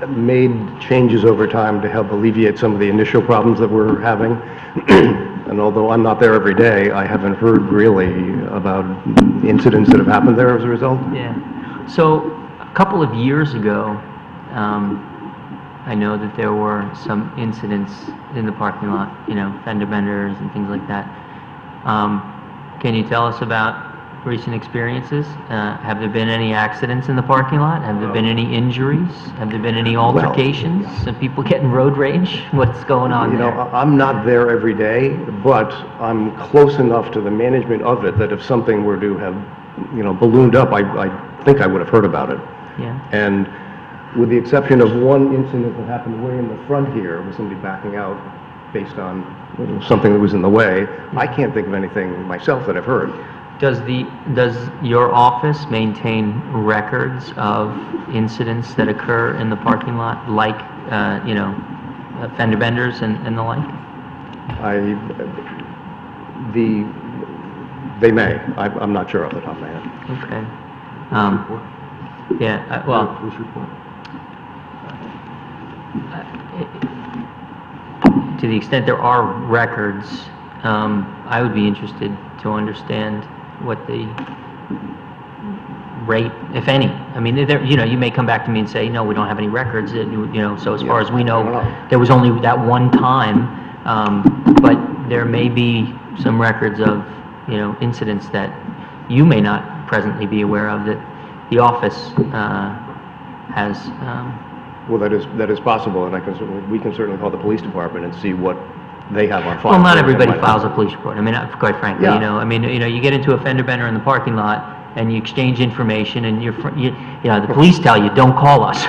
made changes over time to help alleviate some of the initial problems that we're having. And although I'm not there every day, I haven't heard really about incidents that have happened there as a result. Yeah. So a couple of years ago, I know that there were some incidents in the parking lot, you know, fender benders and things like that. Can you tell us about recent experiences? Have there been any accidents in the parking lot? Have there been any injuries? Have there been any altercations? Some people getting road rage? What's going on You know, there? I'm not there every day, but I'm close enough to the management of it that if something were to have, you know, ballooned up, I think I would have heard about it. Yeah. And with the exception of one incident that happened way in the front here, with somebody backing out based on something that was in the way, I can't think of anything myself that I've heard. Does your office maintain records of incidents that occur in the parking lot, like, you know, fender benders and the like? They may. I'm not sure off the top of my head. Okay. Yeah, well, Police report. to the extent there are records, I would be interested to understand what the rate, if any? I mean, there, you know, you may come back to me and say, no, we don't have any records, you know, so as far as we know, there was only that one time, but there may be some records of, you know, incidents that you may not presently be aware of that the office has, Well, that is possible, and we can certainly call the police department and see what they have on file. well, not everybody files a police report. I mean, quite frankly, Yeah. you know, I mean, you know, you get into a fender bender in the parking lot and you exchange information and you know, the police tell you, don't call us.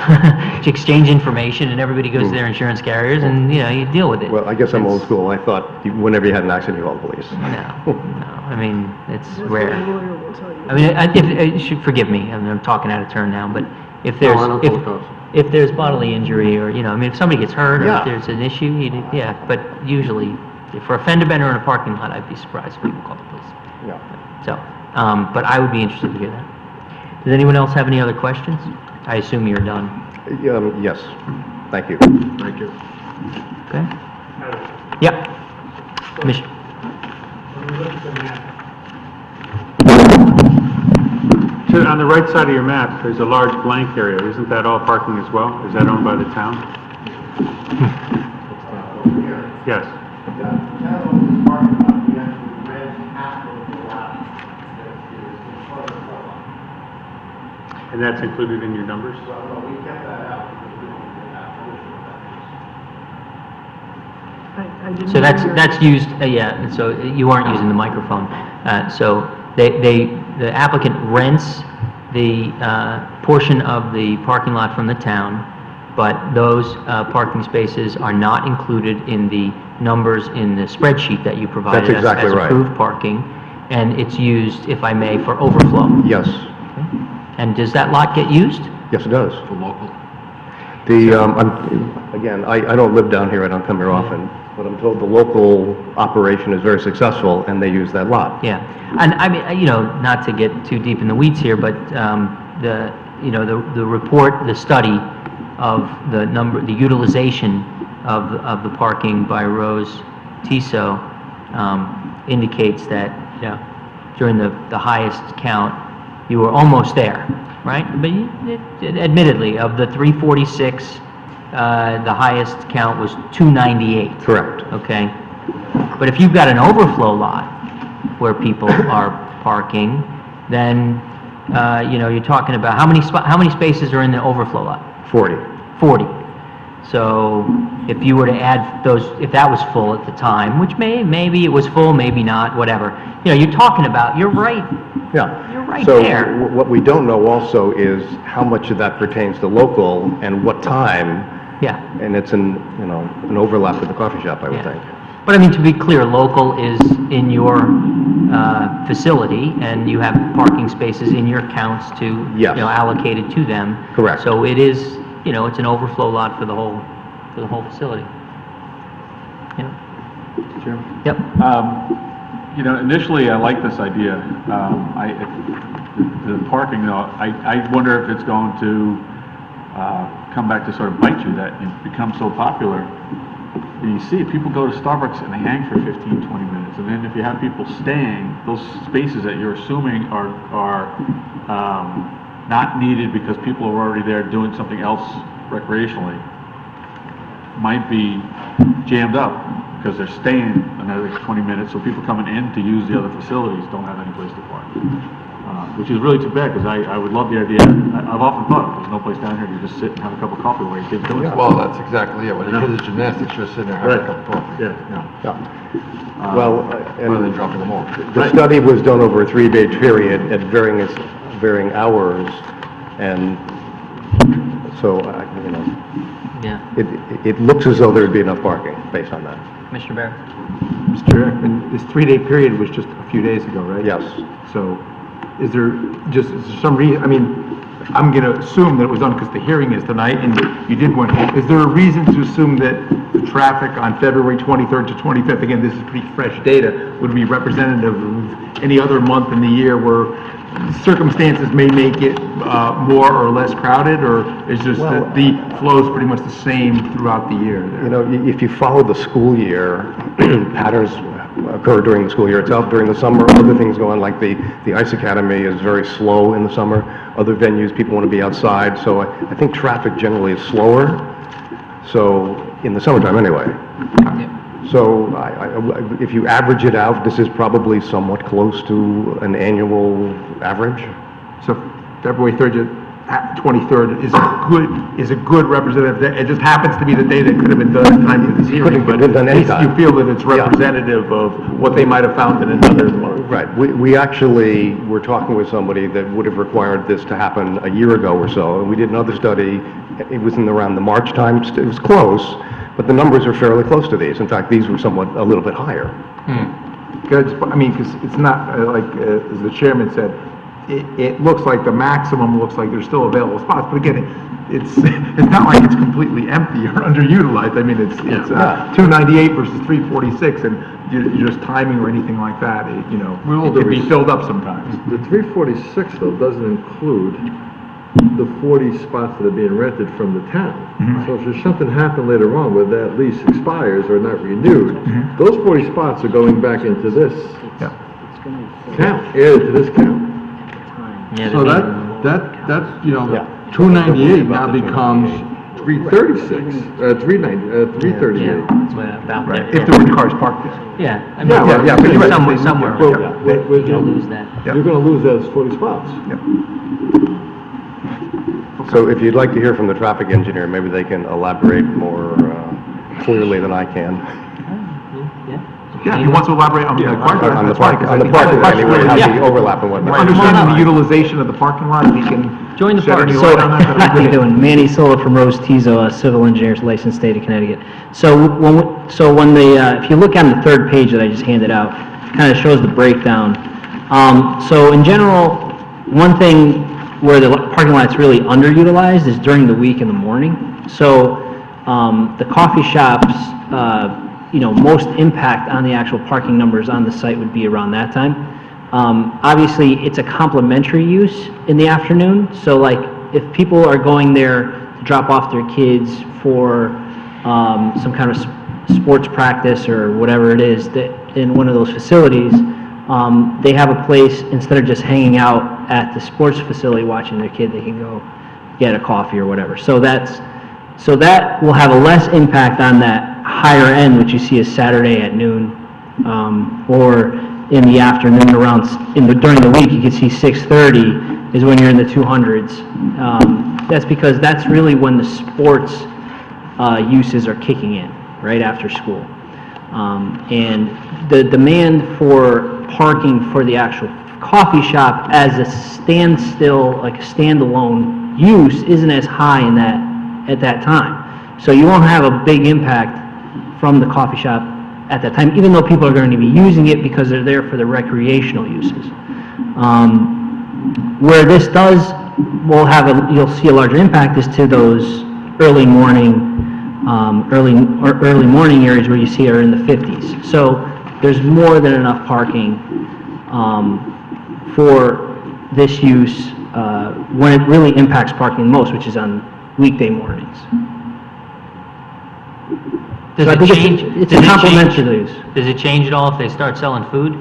You exchange information and everybody goes to their insurance carriers and, you know, you deal with it. Well, I guess I'm old school. I thought whenever you had an accident, you called the police. No, I mean, it's rare. I mean, forgive me, I mean, I'm talking out of turn now, but if there's, if there's bodily injury or, you know, I mean, if somebody gets hurt or Yeah. if there's an issue, yeah, but usually, for a fender bender in a parking lot, I'd be surprised if people call the police. Yeah. So, but I would be interested to hear that. Does anyone else have any other questions? I assume you're done. Yes, thank you. Thank you. Okay? Yep. Commissioner. So on the right side of your map, there's a large blank area. Isn't that all parking as well? Is that owned by the town? Yes. And that's included in your numbers? So that's used, yeah, so you aren't using the microphone. So the applicant rents the portion of the parking lot from the town, but those parking spaces are not included in the numbers in the spreadsheet that you provided That's exactly as right. approved parking, and it's used, if I may, for overflow. Yes, And does that lot get used? yes, it does. For local. Again, I don't live down here, I don't come here often, but I'm told the local operation is very successful, and they use that lot. Yeah, and I mean, you know, not to get too deep in the weeds here, but the report, the study of the utilization of the parking by Rose Tiso indicates that, you know, during the highest count, you were almost there, right? But admittedly, of the 346, the highest count was 298. Correct. Okay? But if you've got an overflow lot where people are parking, then, you know, you're talking about, how many spaces are in the overflow lot? 40. 40. So if you were to add those, if that was full at the time, which maybe it was full, maybe not, whatever. You know, you're talking about, you're right. Yeah. You're right So there. what we don't know also is how much of that pertains to local and what time, Yeah. and it's an overlap with the coffee shop, I would Yeah. think. But I mean, to be clear, local is in your facility, and you have parking spaces in your counts to, Yes. you know, allocated to them. Correct. So it is, you know, it's an overflow lot for the whole facility. Yeah. Chairman? Yep. You know, initially, I like this idea. The parking, though, I wonder if it's going to come back to sort of bite you, that it becomes so popular. And you see, people go to Starbucks and they hang for 15, 20 minutes. And then if you have people staying, those spaces that you're assuming are not needed because people are already there doing something else recreationally, might be jammed up because they're staying another 20 minutes, so people coming in to use the other facilities don't have any place to park. Which is really too bad, because I would love the idea. I've often thought, there's no place down here to just sit and have a cup of coffee while your kid's doing something. Well, that's exactly it. When you do the gymnastics, you're sitting there having a cup of coffee. Yeah. Well, Rather than dropping them off. the study was done over a 3-day period at varying hours, and so, you know, Yeah. it looks as though there'd be enough parking based on that. Commissioner Barrett? Mr. Ekman, this 3-day period was just a few days ago, right? Yes. So, is there some reason, I mean, I'm going to assume that it was done because the hearing is tonight, and you did one. Is there a reason to assume that the traffic on February 23rd to 25th, again, this is pretty fresh data, would be representative of any other month in the year where circumstances may make it more or less crowded, or is just that the flow is pretty much the same throughout the year there? You know, if you follow the school year, patterns occur during the school year itself. During the summer, other things go on, like the Ice Academy is very slow in the summer. other venues, people want to be outside, so I think traffic generally is slower, so, in the summertime anyway. So if you average it out, this is probably somewhat close to an annual average. So February 23rd is a good representative. It just happens to be the day that could have been done at the time of this hearing. Couldn't have been done But at least anytime. you feel that it's representative of what they might have found in another one. Right. We actually were talking with somebody that would have required this to happen a year ago or so, and we did another study. It was in around the March time. It was close, but the numbers are fairly close to these. In fact, these were a little bit higher. Good, I mean, because it's not, as the chairman said, it looks like the maximum looks like there's still available spots, but again, it's not like it's completely empty or underutilized. I mean, it's 298 versus 346, and you're just timing or anything like that, it could be filled up sometimes. The 346, though, doesn't include the 40 spots that are being rented from the town. So if there's something happen later on where that lease expires or not renewed, those 40 spots are going back into this count, added to this count. Yeah, So that's 298 now becomes 336, 338. Yeah, about Right, there. if there were cars parked there. Yeah, I Yeah, but you're right. somewhere Well, you'll lose that. You're gonna lose those 40 spots. So if you'd like to hear from the traffic engineer, maybe they can elaborate more clearly than I can. Yeah, if you want to elaborate on the parking lot, On the that's fine, park, 'cause on the I think parking lot, that's anyway, how really- the overlap and whatnot. Understanding the utilization of the parking lot, if we can Join the shed party. any So, light on that, that'd how be you great. doing? Manny Sola from Rose Tizo, civil engineers licensed state of Connecticut. So when the, if you look on the third page that I just handed out, kind of shows the breakdown. So in general, one thing where the parking lot's really underutilized is during the week in the morning. So, the coffee shops, most impact on the actual parking numbers on the site would be around that time. Obviously, it's a complementary use in the afternoon, so like, if people are going there to drop off their kids for some kind of sports practice or whatever it is, that in one of those facilities, they have a place, instead of just hanging out at the sports facility watching their kid, they can go get a coffee or whatever. So that will have a less impact on that higher end, which you see is Saturday at noon, or in the afternoon during the week, you can see 6:30 is when you're in the 200s. That's because that's really when the sports uses are kicking in, right after school. And the demand for parking for the actual coffee shop as a standstill, like a standalone use, isn't as high at that time. So you won't have a big impact from the coffee shop at that time, even though people are going to be using it because they're there for the recreational uses. Where this you'll see a larger impact is to those early morning areas where you see are in the 50s. So there's more than enough parking for this use when it really impacts parking most, which is on weekday mornings. Does So I it think change? it's does a it complementary change- to these. Does it change at all if they start selling food?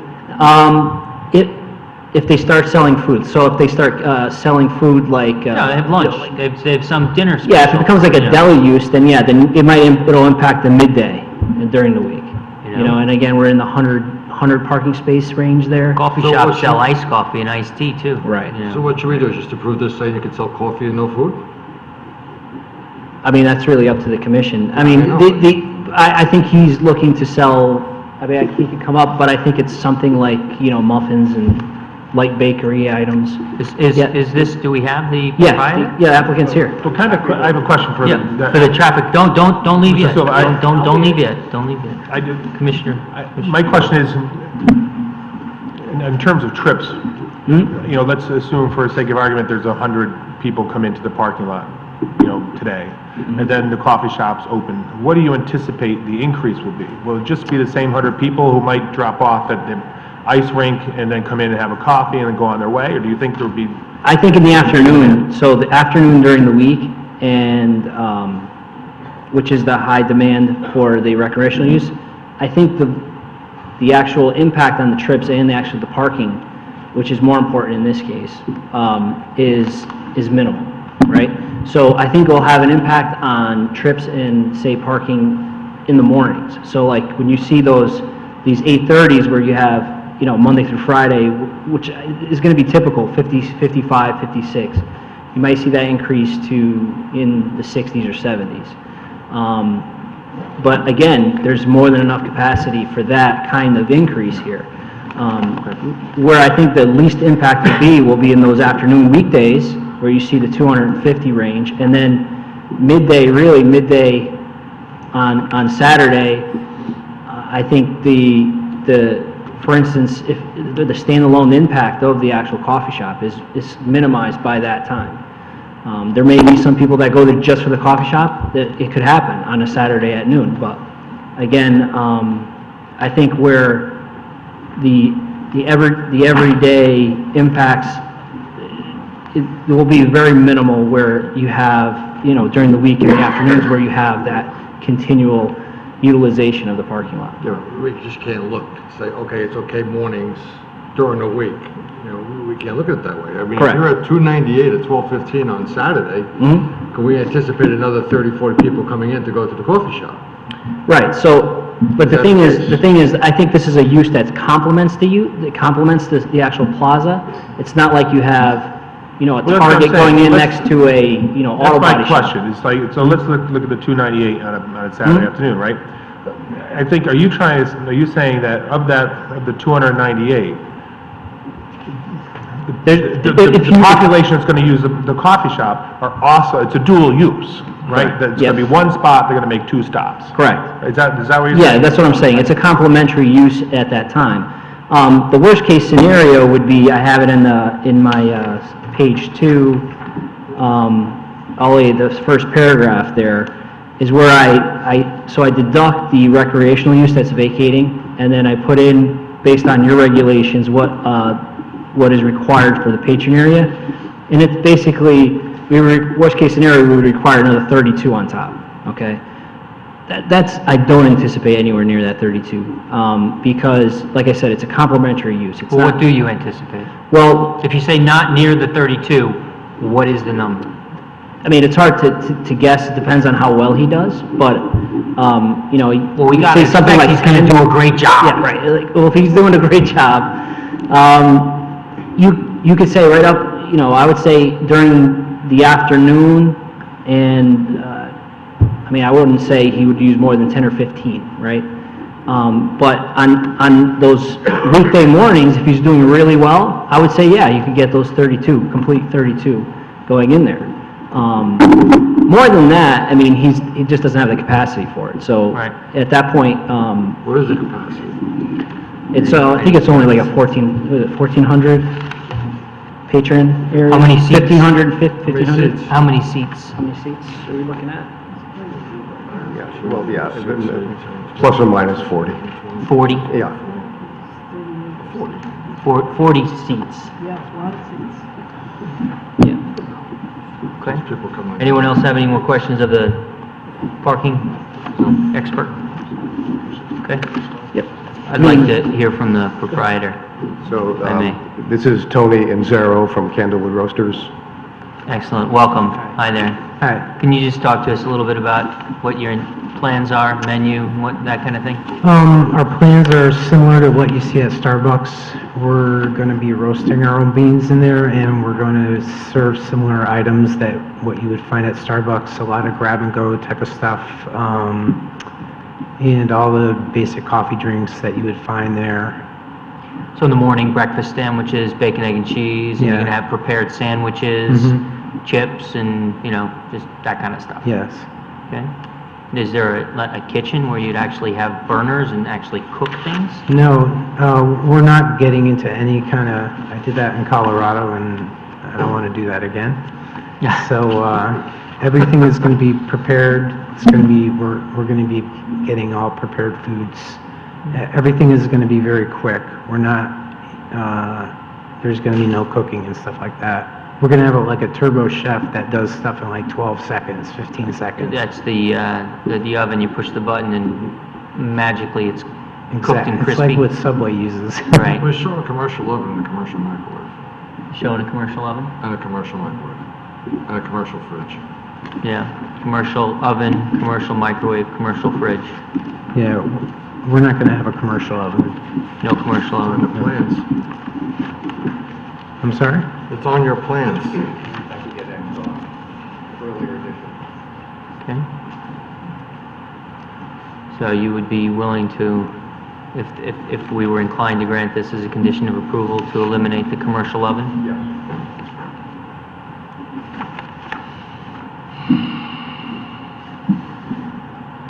If they start selling food, so if they start selling food like... No, they have lunch, they have some dinner special. Yeah, if it becomes like a Yeah. deli use, then it'll impact the midday and during the week. And again, we're in the 100 parking space range there. Coffee So shops what's sell your- iced coffee and iced tea too. Right. you know. So what should we do, just approve this saying you can sell coffee and no food? I mean, that's really up to the commission. I mean, know. I think he's looking to sell, he could come up, but I think it's something like, muffins and light bakery items. Yeah. Is this, do we have the Yeah, proprietor? yeah, applicant's here. So I have a question for Yeah, for the traffic, don't leave yet, Silva, don't leave yet, don't leave yet. I do. Commissioner. My question is, in terms of trips, let's assume for the sake of argument, there's 100 people come into the parking lot, today, and then the coffee shop's open. What do you anticipate the increase will be? Will it just be the same 100 people who might drop off at the ice rink and then come in and have a coffee and then go on their way, or do you think there'll be... I think in the afternoon, so the afternoon during the week, and, which is the high demand for the recreational use, I think the actual impact on the trips and the parking which is more important in this case, is minimal, right? So I think it'll have an impact on trips and, say, parking in the mornings. So like when you see these 8:30s where you have, Monday through Friday, which is going to be typical, 50, 55, 56, you might see that increase to in the 60s or 70s. But again, there's more than enough capacity for that kind of increase here. Where I think the least impact will be in those afternoon weekdays where you see the 250 range, and then midday on Saturday, I think for instance, if the standalone impact of the actual coffee shop is minimized by that time. There may be some people that go there just for the coffee shop. That it could happen on a Saturday at noon, but again, I think where the everyday impacts, it will be very minimal where you have, during the week in the afternoons where you have that continual utilization of the parking lot. We just can't look, say, okay, it's okay mornings during the week. We can't look at it that way. I mean, Correct. if you're at 298 at 12:15 on Saturday, can we anticipate another 30, 40 people coming in to go to the coffee shop? Right, so, but the thing is, I think this is a use that complements the actual plaza. It's not like you have, a Well, that's what I'm Target going saying. in Let's- next to a, auto That's body my shop. question, it's like, so let's look at the 298 on a Saturday afternoon, right? I think, are you saying that of the 298, the population that's gonna use the coffee shop are also, it's a dual use, right? Right. That's Yes. gonna be one spot, they're gonna make two stops. Correct. Is that what you're saying? Yeah, that's what I'm saying. It's a complementary use at that time. The worst case scenario would be, I have it in my page 2, the first paragraph there, is where I deduct the recreational use that's vacating, and then I put in, based on your regulations, what is required for the patron area. And it's basically, worst case scenario, we would require another 32 on top, okay? I don't anticipate anywhere near that 32, because, like I said, it's a complementary use. It's Well, not, what do you anticipate? well, If you say not near the 32, what is the number? I mean, it's hard to guess. It depends on how well he does, but, Well, we you gotta say something expect like he's gonna do a great job. Yeah, right. Well, if he's doing a great job, you could say right up, I would say during the afternoon, and, I wouldn't say he would use more than 10 or 15, right? But on those weekday mornings, if he's doing really well, I would say, yeah, you could get those 32, complete 32 going in there. More than that, he just doesn't have the capacity for it. So Right. at that point, What is the capacity? I think it's only like a 1,400 patron area. How many seats? 1,500, 1,500. How many seats? How many seats are we looking at? Yeah, plus or minus 40. 40? Yeah. 40 seats. Yeah, it's a lot of seats. Yeah. Okay. People come like. Anyone else have any more questions of the parking expert? Okay. Yep. I'd like to hear from the proprietor. So, If I may. this is Tony Inzero from Candlewood Roasters. Excellent, welcome. Hi there. Hi. Can you just talk to us a little bit about what your plans are, menu, that kind of thing? Our plans are similar to what you see at Starbucks. We're going to be roasting our own beans in there, and we're going to serve similar items that what you would find at Starbucks, a lot of grab-and-go type of stuff, and all the basic coffee drinks that you would find there. So in the morning, breakfast sandwiches, bacon, egg, and cheese, and you're Yeah. gonna have prepared sandwiches, Mhm. chips, and, just that kind of stuff? Yes. Okay. Is there a kitchen where you'd actually have burners and actually cook things? No, we're not getting into any kind of, I did that in Colorado, and I don't want to do that again. Yeah. So, everything is going to be prepared. It's going to be, we're going to be getting all prepared foods. Everything is going to be very quick. We're not, there's going to be no cooking and stuff like that. We're going to have like a turbo chef that does stuff in like 12 seconds, 15 seconds. That's the oven, you push the button and magically it's cooked and Exactly. It's like crispy. what Subway uses. Right. We're showing a commercial oven and a commercial microwave, Showing a commercial oven? and a commercial microwave, and a commercial fridge. Yeah, commercial oven, commercial microwave, commercial fridge. Yeah, we're not going to have a commercial oven. No commercial On the oven. plans. I'm sorry? It's on your plans. Okay. So you would be willing to, if we were inclined to grant this as a condition of approval, to eliminate the commercial oven? Yes.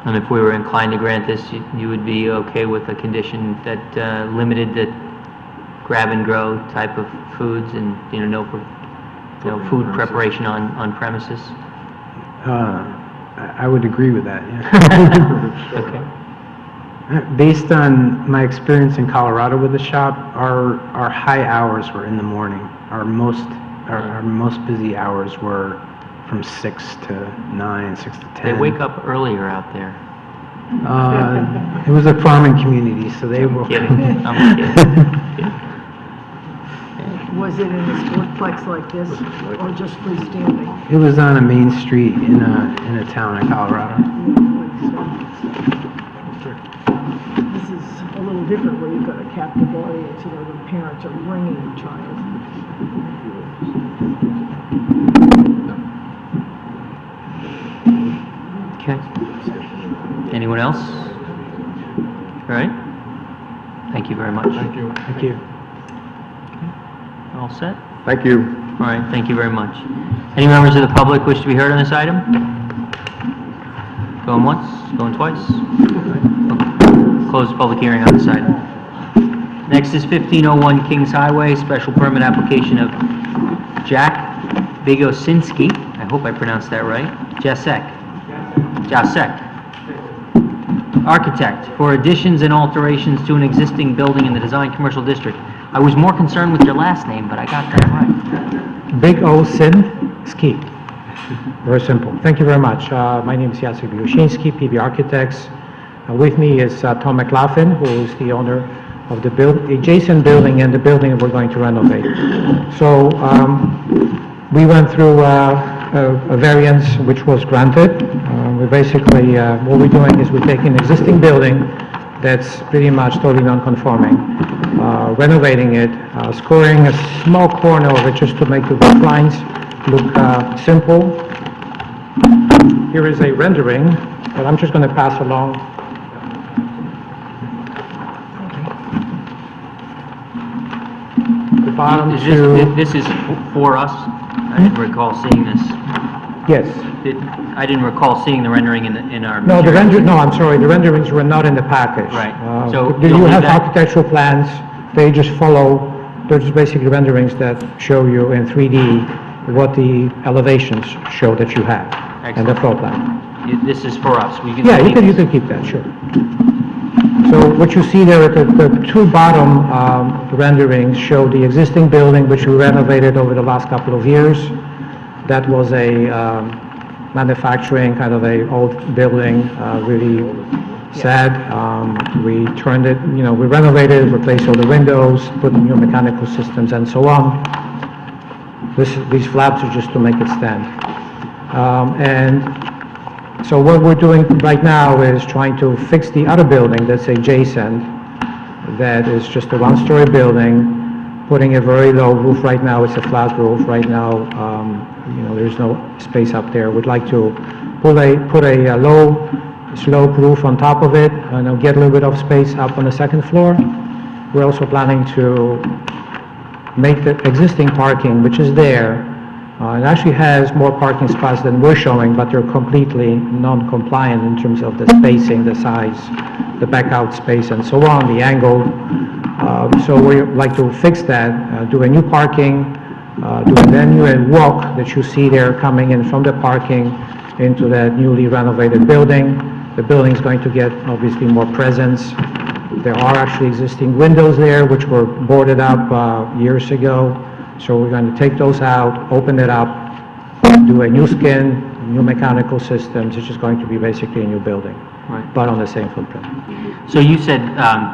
And if we were inclined to grant this, you would be okay with a condition that limited the grab-and-go type of foods and, no food preparation on premises? I would agree with that, yeah. Okay. Based on my experience in Colorado with the shop, our high hours were in the morning. Our most busy hours were from 6 to 9, 6 to 10. They wake up earlier out there. It was a farming community, so they were... Kidding. I'm kidding. Was it in a sportsplex like this, or just freestanding? It was on a main street in a town in Colorado. This is a little different where you've got a captive audience, the parents are bringing the child. Okay. Anyone else? All right. Thank you very much. Thank you. Thank you. All set? Thank you. All right, thank you very much. Any members of the public wish to be heard on this item? Going once, going twice? Close the public hearing on this item. Next is 1501 Kings Highway, special permit application of Jack Bigosinski, I hope I pronounced that right, Jasek, architect, for additions and alterations to an existing building in the design commercial district. I was more concerned with your last name, but I got that right. Big O Sin Ski. Very simple. Thank you very much. My name is Jacek Bigosinski, PB Architects. With me is Tom McLaughlin, who is the owner of the adjacent building and the building that we're going to renovate. So we went through a variance which was granted. We basically, what we're doing is we're taking an existing building that's pretty much totally non-conforming, renovating it, scoring a small corner of it just to make the roof lines look simple. Here is a rendering that I'm just going to pass along. The bottom This is for us? I didn't recall seeing this. Yes. I didn't recall seeing the rendering in our... No, I'm sorry, the renderings were not in the package. Right. So You you'll leave have that- architectural plans, they just follow, they're just basically renderings that show you in 3D what the elevations show that you have, and the floor plan. This is for us. We can Yeah, leave you this. can keep that, sure. So what you see there, the two bottom renderings show the existing building which we renovated over the last couple of years. That was a manufacturing, kind of a old building, really sad. We turned it, we renovated, replaced all the windows, put new mechanical systems and so on. These flaps are just to make it stand. And so what we're doing right now is trying to fix the other building that's adjacent, that is just a one-story building, putting a very low roof right now. It's a flat roof right now. There's no space up there. We'd like to put a low slope roof on top of it and get a little bit of space up on the second floor. We're also planning to make the existing parking, which is there, it actually has more parking spots than we're showing, but they're completely non-compliant in terms of the spacing, the size, the back out space and so on, the angle. So we like to fix that, do a new parking, do a venue and walk that you see there coming in from the parking into that newly renovated building. The building is going to get obviously more presence. There are actually existing windows there which were boarded up years ago. So we're going to take those out, open it up, do a new skin, new mechanical systems, it's just going to be basically a new building, Right. but on the same footprint. So you said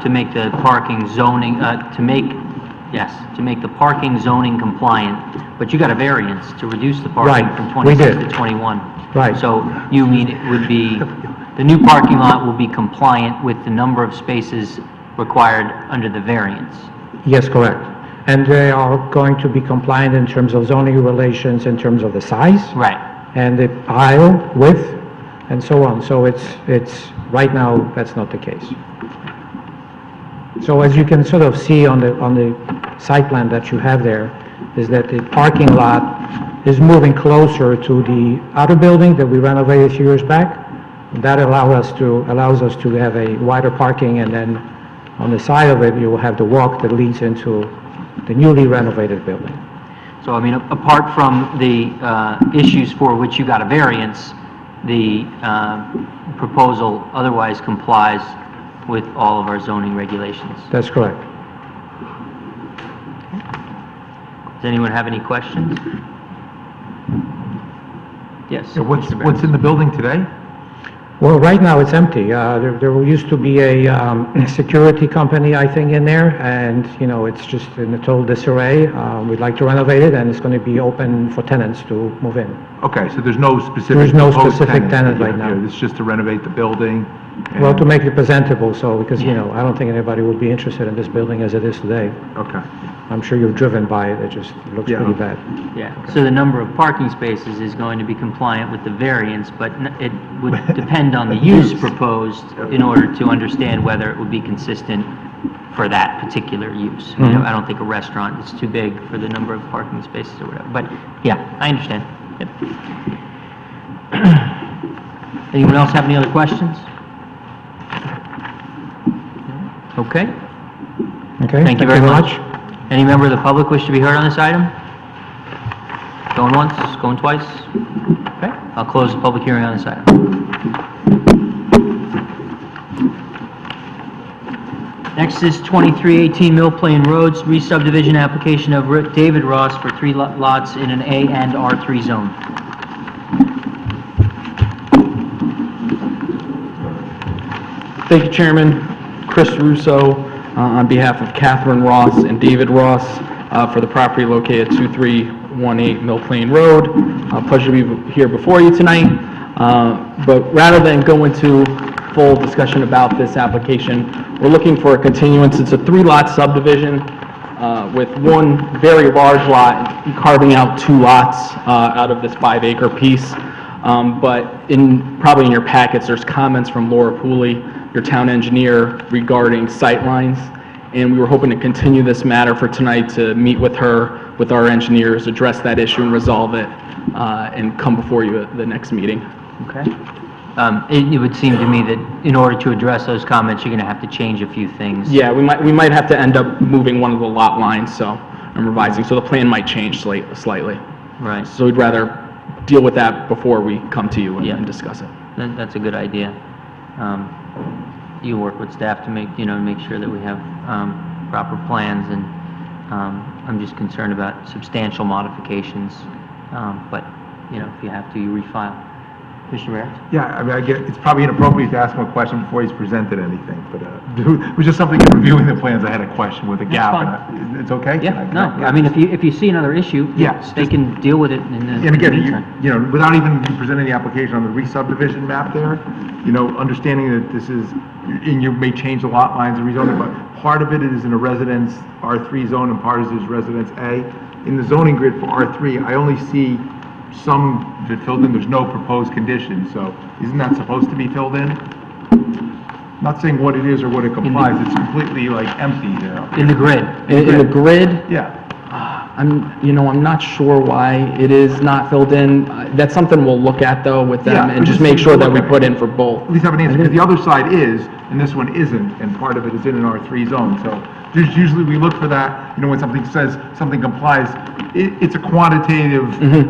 to make the parking zoning, to make the parking zoning compliant, but you got a variance to reduce the parking Right, from we 26 did. to 21. Right. So you mean it would be, the new parking lot will be compliant with the number of spaces required under the variance? Yes, correct. And they are going to be compliant in terms of zoning regulations, in terms of the size. Right. And the aisle width, and so on. So it's, right now, that's not the case. So as you can sort of see on the site plan that you have there, is that the parking lot is moving closer to the outer building that we renovated a few years back. That allows us to have a wider parking, and then on the side of it, you will have the walk that leads into the newly renovated building. So, I mean, apart from the issues for which you got a variance, the proposal otherwise complies with all of our zoning regulations. That's correct. Does anyone have any questions? Yes. What's in the building today? Well, right now it's empty. There used to be a security company, I think, in there, and, you know, it's just in a total disarray. We'd like to renovate it, and it's going to be open for tenants to move in. Okay, so there's no specific... There's no proposed specific tenant right now. It's just to renovate the building? Well, to make it presentable, so, because, you know, I don't think anybody would be interested in this building as it is today. Okay. I'm sure you've driven by it, it just looks pretty bad. Yeah, so the number of parking spaces is going to be compliant with the variance, but it would depend on the use proposed in order to understand whether it would be consistent for that particular use. You know, I don't think a restaurant is too big for the number of parking spaces or whatever, but yeah, I understand. Yep. Anyone else have any other questions? Okay. Okay, Thank you very much. Any member of the public wish to be heard on this item? Going once, going twice? Okay, I'll close the public hearing on this item. Next is 2318 Mill Plain Roads, re-subdivision application of David Ross for 3 lots in an A and R3 zone. Thank you, Chairman. Chris Russo, on behalf of Catherine Ross and David Ross, for the property located at 2318 Mill Plain Road. Pleasure to be here before you tonight. But rather than go into full discussion about this application, we're looking for a continuance. It's a 3-lot subdivision with one very large lot, carving out 2 lots out of this 5-acre piece. But probably in your packets, there's comments from Laura Pooley, your town engineer, regarding sightlines, and we were hoping to continue this matter for tonight to meet with her, with our engineers, address that issue and resolve it, and come before you at the next meeting. Okay. It would seem to me that in order to address those comments, you're going to have to change a few things. Yeah, we might have to end up moving one of the lot lines, so I'm revising, so the plan might change slightly. Right. So we'd rather deal with that before we come to you and discuss it. That's a good idea. You work with staff to make sure that we have proper plans, and I'm just concerned about substantial modifications, but, if you have to, you refile. Commissioner Barrett? Yeah, I mean, I get, it's probably inappropriate to ask him a question before he's presented anything, but it was just something in reviewing the plans, I had a question with a gap. And it's okay? Yeah, no, I mean, if you see another issue, they can deal with it in the And again, meantime. without even presenting the application on the re-subdivision map there, understanding that this is, and you may change the lot lines and rezoning, but part of it is in a residence R3 zone and part is residence A. In the zoning grid for R3, I only see some that filled in, there's no proposed conditions, so isn't that supposed to be filled in? Not saying what it is or what it complies, it's completely like empty there. In the grid? In the grid? Yeah. I'm not sure why it is not filled in. That's something we'll look at, though, with them, and just make sure that we put in for both. At least have an answer, because the other side is, and this one isn't, and part of it is in an R3 zone, so usually we look for that, when something says something complies, it's a quantitative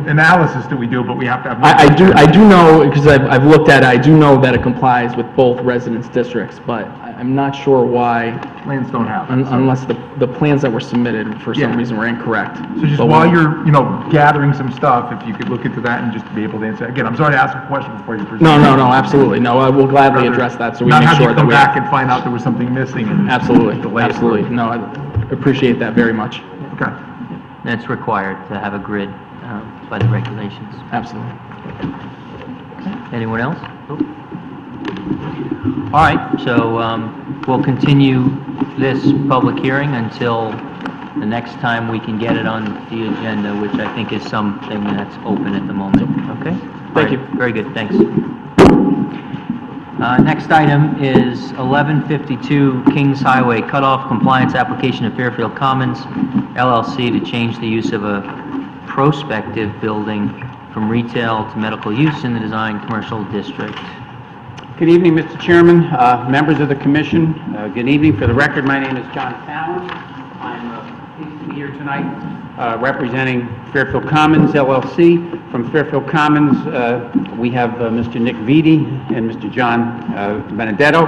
analysis that we do, but we have to have... I do know, because I've looked at it, I do know that it complies with both residence districts, but I'm not sure why, Plans don't have it. unless the plans that were submitted for some Yeah. reason were incorrect. So just But while we- you're, gathering some stuff, if you could look into that and just be able to answer. Again, I'm sorry to ask a question before you present. No, absolutely. No, I will gladly address that, so we Not make have sure you that come we... back and find out there was something missing and Absolutely, delay it. absolutely. No, I appreciate that very much. Okay. That's required to have a grid by the regulations. Absolutely. Anyone else? All right, so we'll continue this public hearing until the next time we can get it on the agenda, which I think is something that's open at the moment, okay? Thank you. Very good, thanks. Next item is 1152 Kings Highway Cutoff Compliance Application of Fairfield Commons LLC to change the use of a prospective building from retail to medical use in the design commercial district. Good evening, Mr. Chairman, members of the commission. Good evening. For the record, my name is John Fallon. I'm pleased to be here tonight representing Fairfield Commons LLC. From Fairfield Commons, we have Mr. Nick Vitti and Mr. John Benedetto.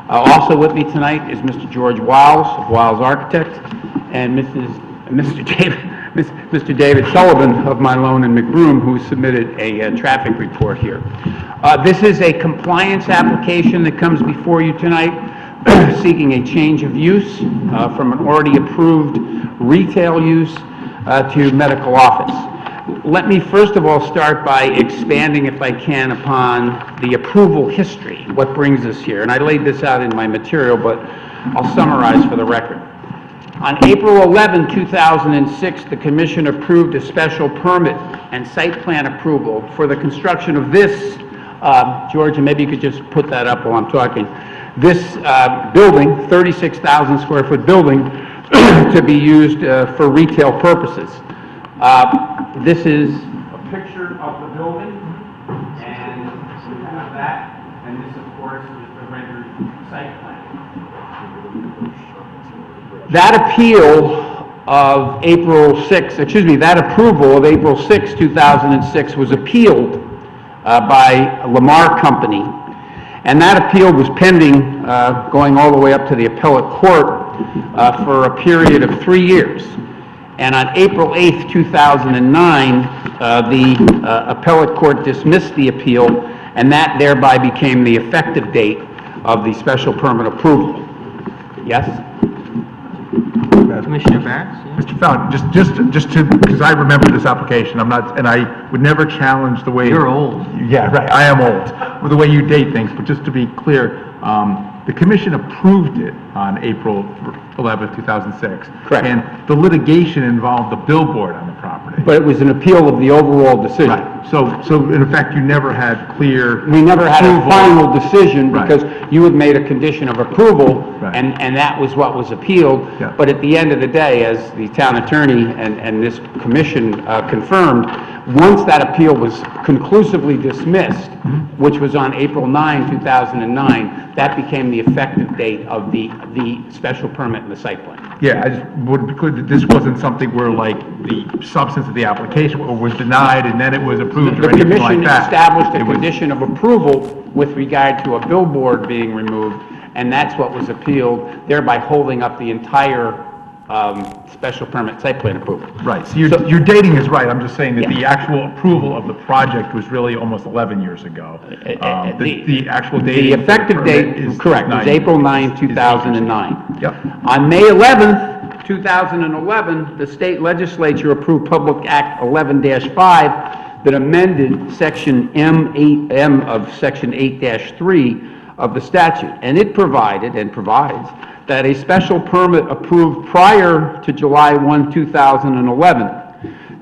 Also with me tonight is Mr. George Wiles of Wiles Architect and Mr. David Sullivan of Mylone and McBroom, who submitted a traffic report here. This is a compliance application that comes before you tonight seeking a change of use from an already approved retail use to medical office. Let me first of all start by expanding, if I can, upon the approval history, what brings us here. And I laid this out in my material, but I'll summarize for the record. On April 11, 2006, the Commission approved a special permit and site plan approval for the construction of this, George, and maybe you could just put that up while I'm talking, this building, 36,000 square foot building, to be used for retail purposes. This is a picture of the building, and we have that, and this, of course, is the rendered site plan. That appeal of April 6, that approval of April 6, 2006 was appealed by Lamar Company, and that appeal was pending, going all the way up to the appellate court for a period of 3 years. And on April 8, 2009, the appellate court dismissed the appeal, and that thereby became the effective date of the special permit approval. Yes? Commissioner Barron? Mr. Fallon, just to, because I remember this application, and I would never challenge the way... You're old. Yeah, right, I am old, with the way you date things, but just to be clear, the commission approved it on April 11, 2006. Correct. And the litigation involved the billboard on the property. But it was an appeal of the overall decision. Right, so in effect, you never had clear... We never had a approval. final decision Right. because you had made a condition of approval, Right. and that was what was appealed. Yeah. But at the end of the day, as the town attorney and this commission confirmed, once that appeal was conclusively dismissed, which was on April 9, 2009, that became the effective date of the special permit and the site plan. Yeah, I just would be clear that this wasn't something where like the substance of the application was denied and then it was approved or The anything like commission that. established a It was- condition of approval with regard to a billboard being removed, and that's what was appealed, thereby holding up the entire special permit site plan approval. Right, so your dating is right, I'm just saying that Yeah. the actual approval of the project was really almost 11 years ago. The actual dating... The effective for the permit date, is correct, is 9 April years. 9, 2009. Yep. On May 11th, 2011, the state legislature approved Public Act 11-5 that amended Section M of Section 8-3 of the statute, and it provided and provides that a special permit approved prior to July 1, 2011,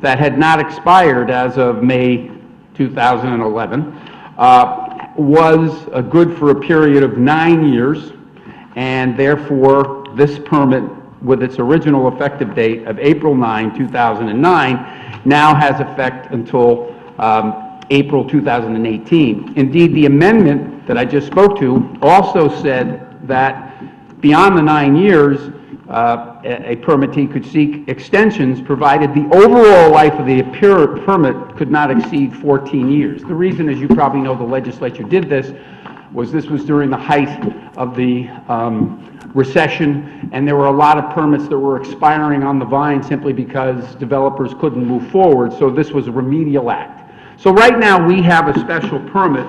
that had not expired as of May 2011, was good for a period of 9 years, and therefore this permit, with its original effective date of April 9, 2009, now has effect until April 2018. Indeed, the amendment that I just spoke to also said that beyond the 9 years, a permittee could seek extensions provided the overall life of the permit could not exceed 14 years. The reason, as you probably know, the legislature did this was this was during the height of the recession, and there were a lot of permits that were expiring on the vine simply because developers couldn't move forward, so this was a remedial act. So right now, we have a special permit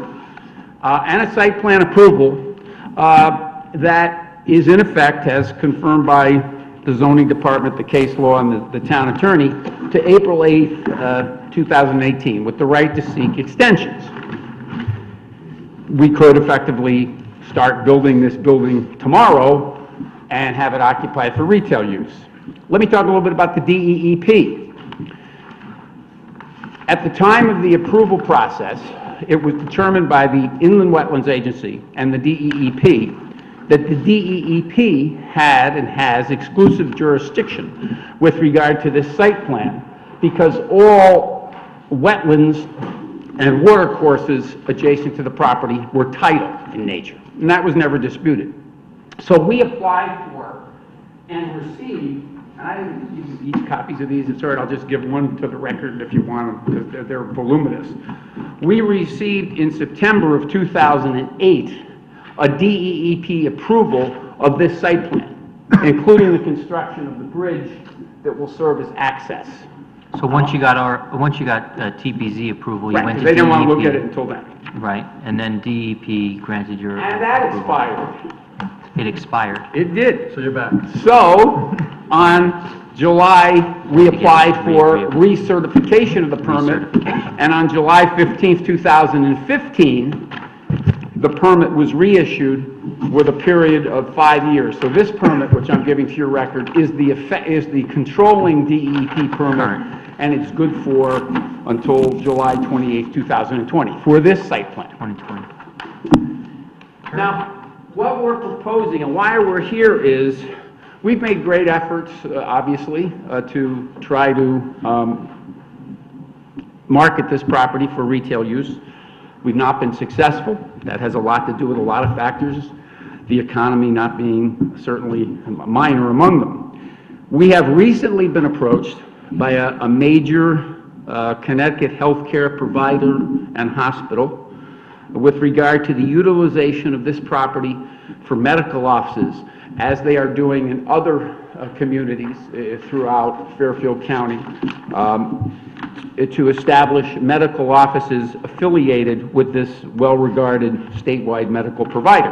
and a site plan approval that is in effect, as confirmed by the zoning department, the case law, and the town attorney, to April 8th, 2018, with the right to seek extensions. We could effectively start building this building tomorrow and have it occupied for retail use. Let me talk a little bit about the DEEP. At the time of the approval process, it was determined by the Inland Wetlands Agency and the DEEP that the DEEP had and has exclusive jurisdiction with regard to this site plan because all wetlands and water courses adjacent to the property were tidal in nature, and that was never disputed. So we applied for and received, and I didn't give you each copies of these, it's all right, I'll just give one to the record if you want them, because they're voluminous. We received in September of 2008 a DEEP approval of this site plan, including the construction of the bridge that will serve as access. So once you got TPZ approval, you went to DEP. They didn't want to look at it until then. Right, and then DEP granted your... And that approval. expired. It expired. It did. So you're back. So, on July, we applied for recertification of the permit, and on July 15th, 2015, the permit was reissued with a period of 5 years. So this permit, which I'm giving to your record, is the controlling DEP permit, and it's good for until July 28th, 2020, for this site plan. 2020. Now, what we're proposing and why we're here is, we've made great efforts, obviously, to try to market this property for retail use. We've not been successful. That has a lot to do with a lot of factors, the economy not being certainly minor among them. We have recently been approached by a major Connecticut healthcare provider and hospital with regard to the utilization of this property for medical offices, as they are doing in other communities throughout Fairfield County, to establish medical offices affiliated with this well-regarded statewide medical provider.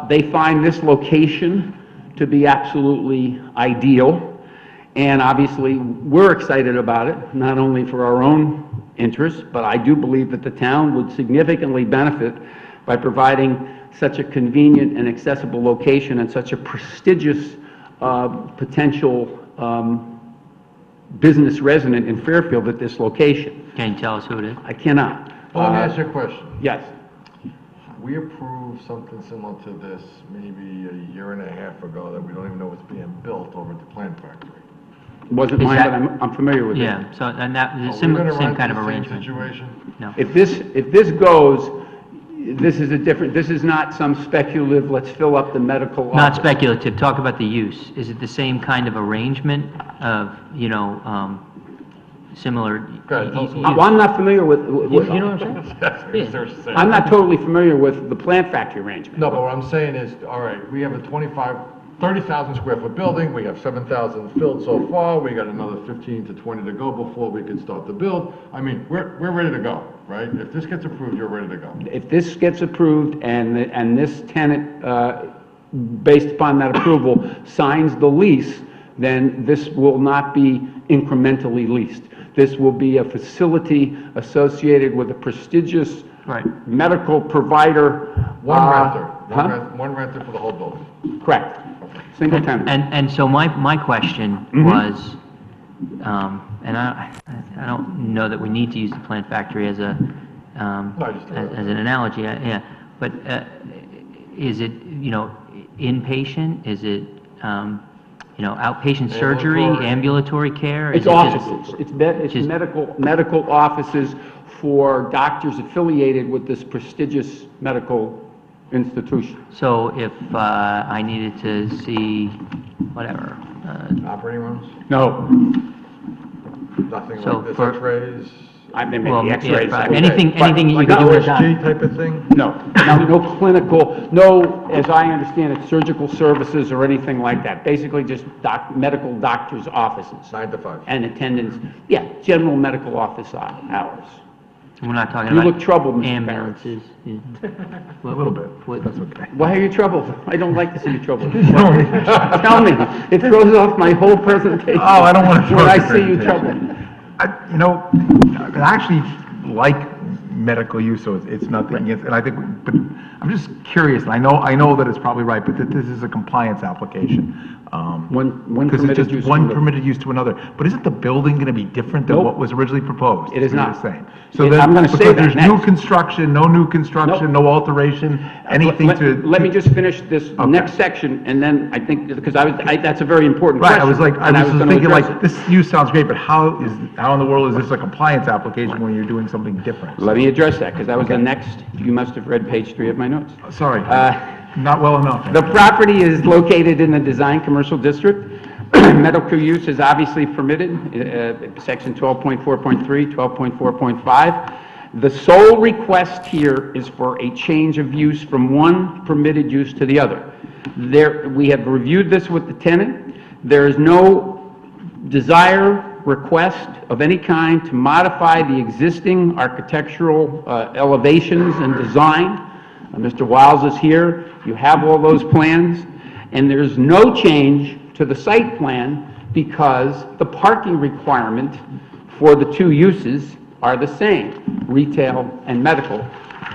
They find this location to be absolutely ideal, and obviously we're excited about it, not only for our own interests, but I do believe that the town would significantly benefit by providing such a convenient and accessible location and such a prestigious potential business resident in Fairfield at this location. Can you tell us who it is? I cannot. Well, let me ask you a question. Yes. We approved something similar to this maybe a year and a half ago that we don't even know what's being built over at the Plant Factory. It wasn't Is mine, that- but I'm familiar with it. Yeah, so, and that, Are the we same gonna run kind into of the same arrangement. situation? No. If this goes, this is not some speculative, let's fill up the medical office. Not speculative, talk about the use. Is it the same kind of arrangement of, similar? Well, I'm not familiar with. You know what I'm saying? I'm not totally familiar with the Plant Factory arrangement. No, but what I'm saying is, all right, we have a 30,000 square foot building, we have 7,000 filled so far, we got another 15 to 20 to go before we can start the build. I mean, we're ready to go, right? If this gets approved, you're ready to go. If this gets approved and this tenant, based upon that approval, signs the lease, then this will not be incrementally leased. This will be a facility associated with a prestigious medical provider. One renter, Huh? one renter for the whole building. Correct. Single tenant. And so my question was, and I don't know that we need to use the Plant Factory as a, as an analogy, yeah, but is it, inpatient? Is it, outpatient surgery, ambulatory care? It's Is it just- offices. It's medical offices for doctors affiliated with this prestigious medical institution. So if I needed to see, whatever, Operating rooms? No. Nothing So like this, for- x-rays? I mean, Well, maybe yeah, X-rays. right. I mean, Anything you Like could do with a OSG doc. type of thing? No, no clinical, no, as I understand it, surgical services or anything like that. Basically just medical doctor's offices. 9 to 5. And attendance, yeah, general medical office hours. We're not talking You about look troubled, Mr. Barrett. ambulances. A little bit, that's okay. Why are you troubled? I don't like to see you troubled. Tell me, it throws off my whole presentation. Oh, I don't want to throw When I the see you presentation. troubled. I actually like medical use, so it's nothing against, and I think, but I'm just curious, and I know that it's probably right, but that this is a compliance application. One Because it's permitted just use to one another. permitted use to another. But isn't the building going to be different than Nope. what was originally proposed? It is You're not. saying. So It- then, I'm gonna say because that there's new next. construction, no new construction, no alteration, anything to... Let me just finish this Okay. next section, and then I think, because that's a very important Right, question. I and was just gonna thinking address like, it. this use sounds great, but how in the world is this a compliance application when you're doing something different? Let me address that, because that was the Okay. next, you must have read page 3 of my notes. Sorry, not well enough. The property is located in the design commercial district. Medical use is obviously permitted, section 12.4.3, 12.4.5. The sole request here is for a change of use from one permitted use to the other. We have reviewed this with the tenant. There is no desire, request of any kind to modify the existing architectural elevations and design. Mr. Wiles is here. You have all those plans. And there's no change to the site plan because the parking requirement for the two uses are the same, retail and medical,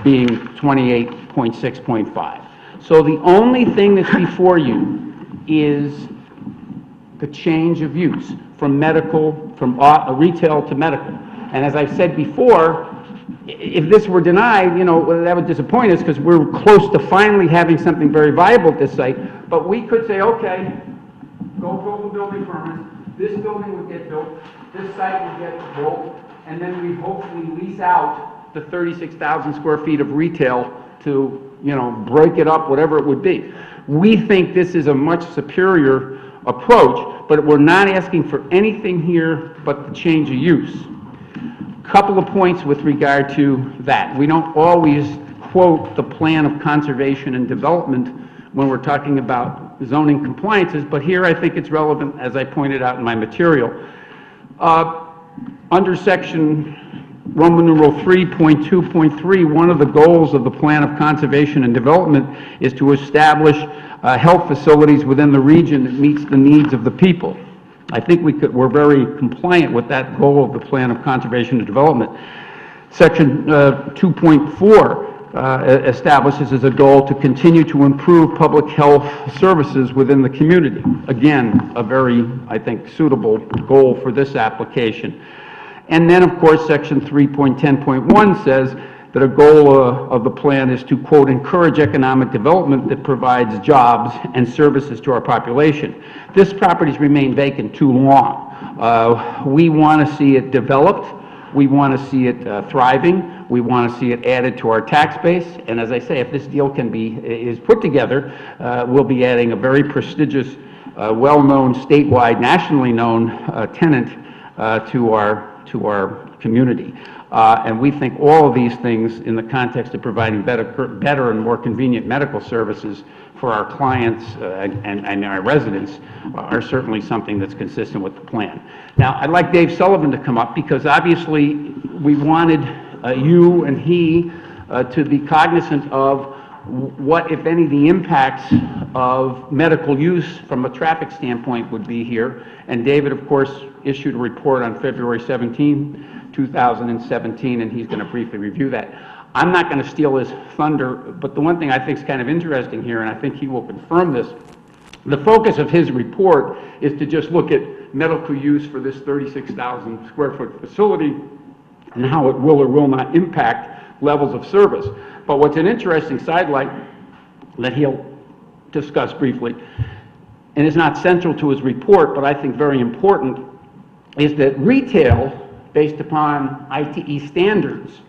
being 28.6.5. So the only thing that's before you is the change of use from medical, from retail to medical. And as I've said before, if this were denied, that would disappoint us because we're close to finally having something very viable at this site. But we could say, okay, go pull the building permits, this building would get built, this site would get built, and then we hopefully lease out the 36,000 square feet of retail to, break it up, whatever it would be. We think this is a much superior approach, but we're not asking for anything here but the change of use. Couple of points with regard to that. We don't always quote the plan of conservation and development when we're talking about zoning compliances, but here I think it's relevant, as I pointed out in my material. Under section Roman numeral 3.2.3, one of the goals of the plan of conservation and development is to establish health facilities within the region that meets the needs of the people. I think we're very compliant with that goal of the plan of conservation and development. Section 2.4 establishes as a goal to continue to improve public health services within the community. Again, a very, I think, suitable goal for this application. And then, of course, section 3.10.1 says that a goal of the plan is to, quote, encourage economic development that provides jobs and services to our population. This property's remained vacant too long. We want to see it developed. We want to see it thriving. We want to see it added to our tax base. And as I say, if this deal is put together, we'll be adding a very prestigious, well-known, statewide, nationally known tenant to our community. And we think all of these things in the context of providing better and more convenient medical services for our clients and our residents are certainly something that's consistent with the plan. Now, I'd like Dave Sullivan to come up because obviously we wanted you and he to be cognizant of what, if any, the impacts of medical use from a traffic standpoint would be here. And David, of course, issued a report on February 17, 2017, and he's going to briefly review that. I'm not going to steal his thunder, but the one thing I think is kind of interesting here, and I think he will confirm this, the focus of his report is to just look at medical use for this 36,000 square foot facility and how it will or will not impact levels of service. But what's an interesting sidelight that he'll discuss briefly, and is not central to his report, but I think very important, is that retail, based upon ITE standards,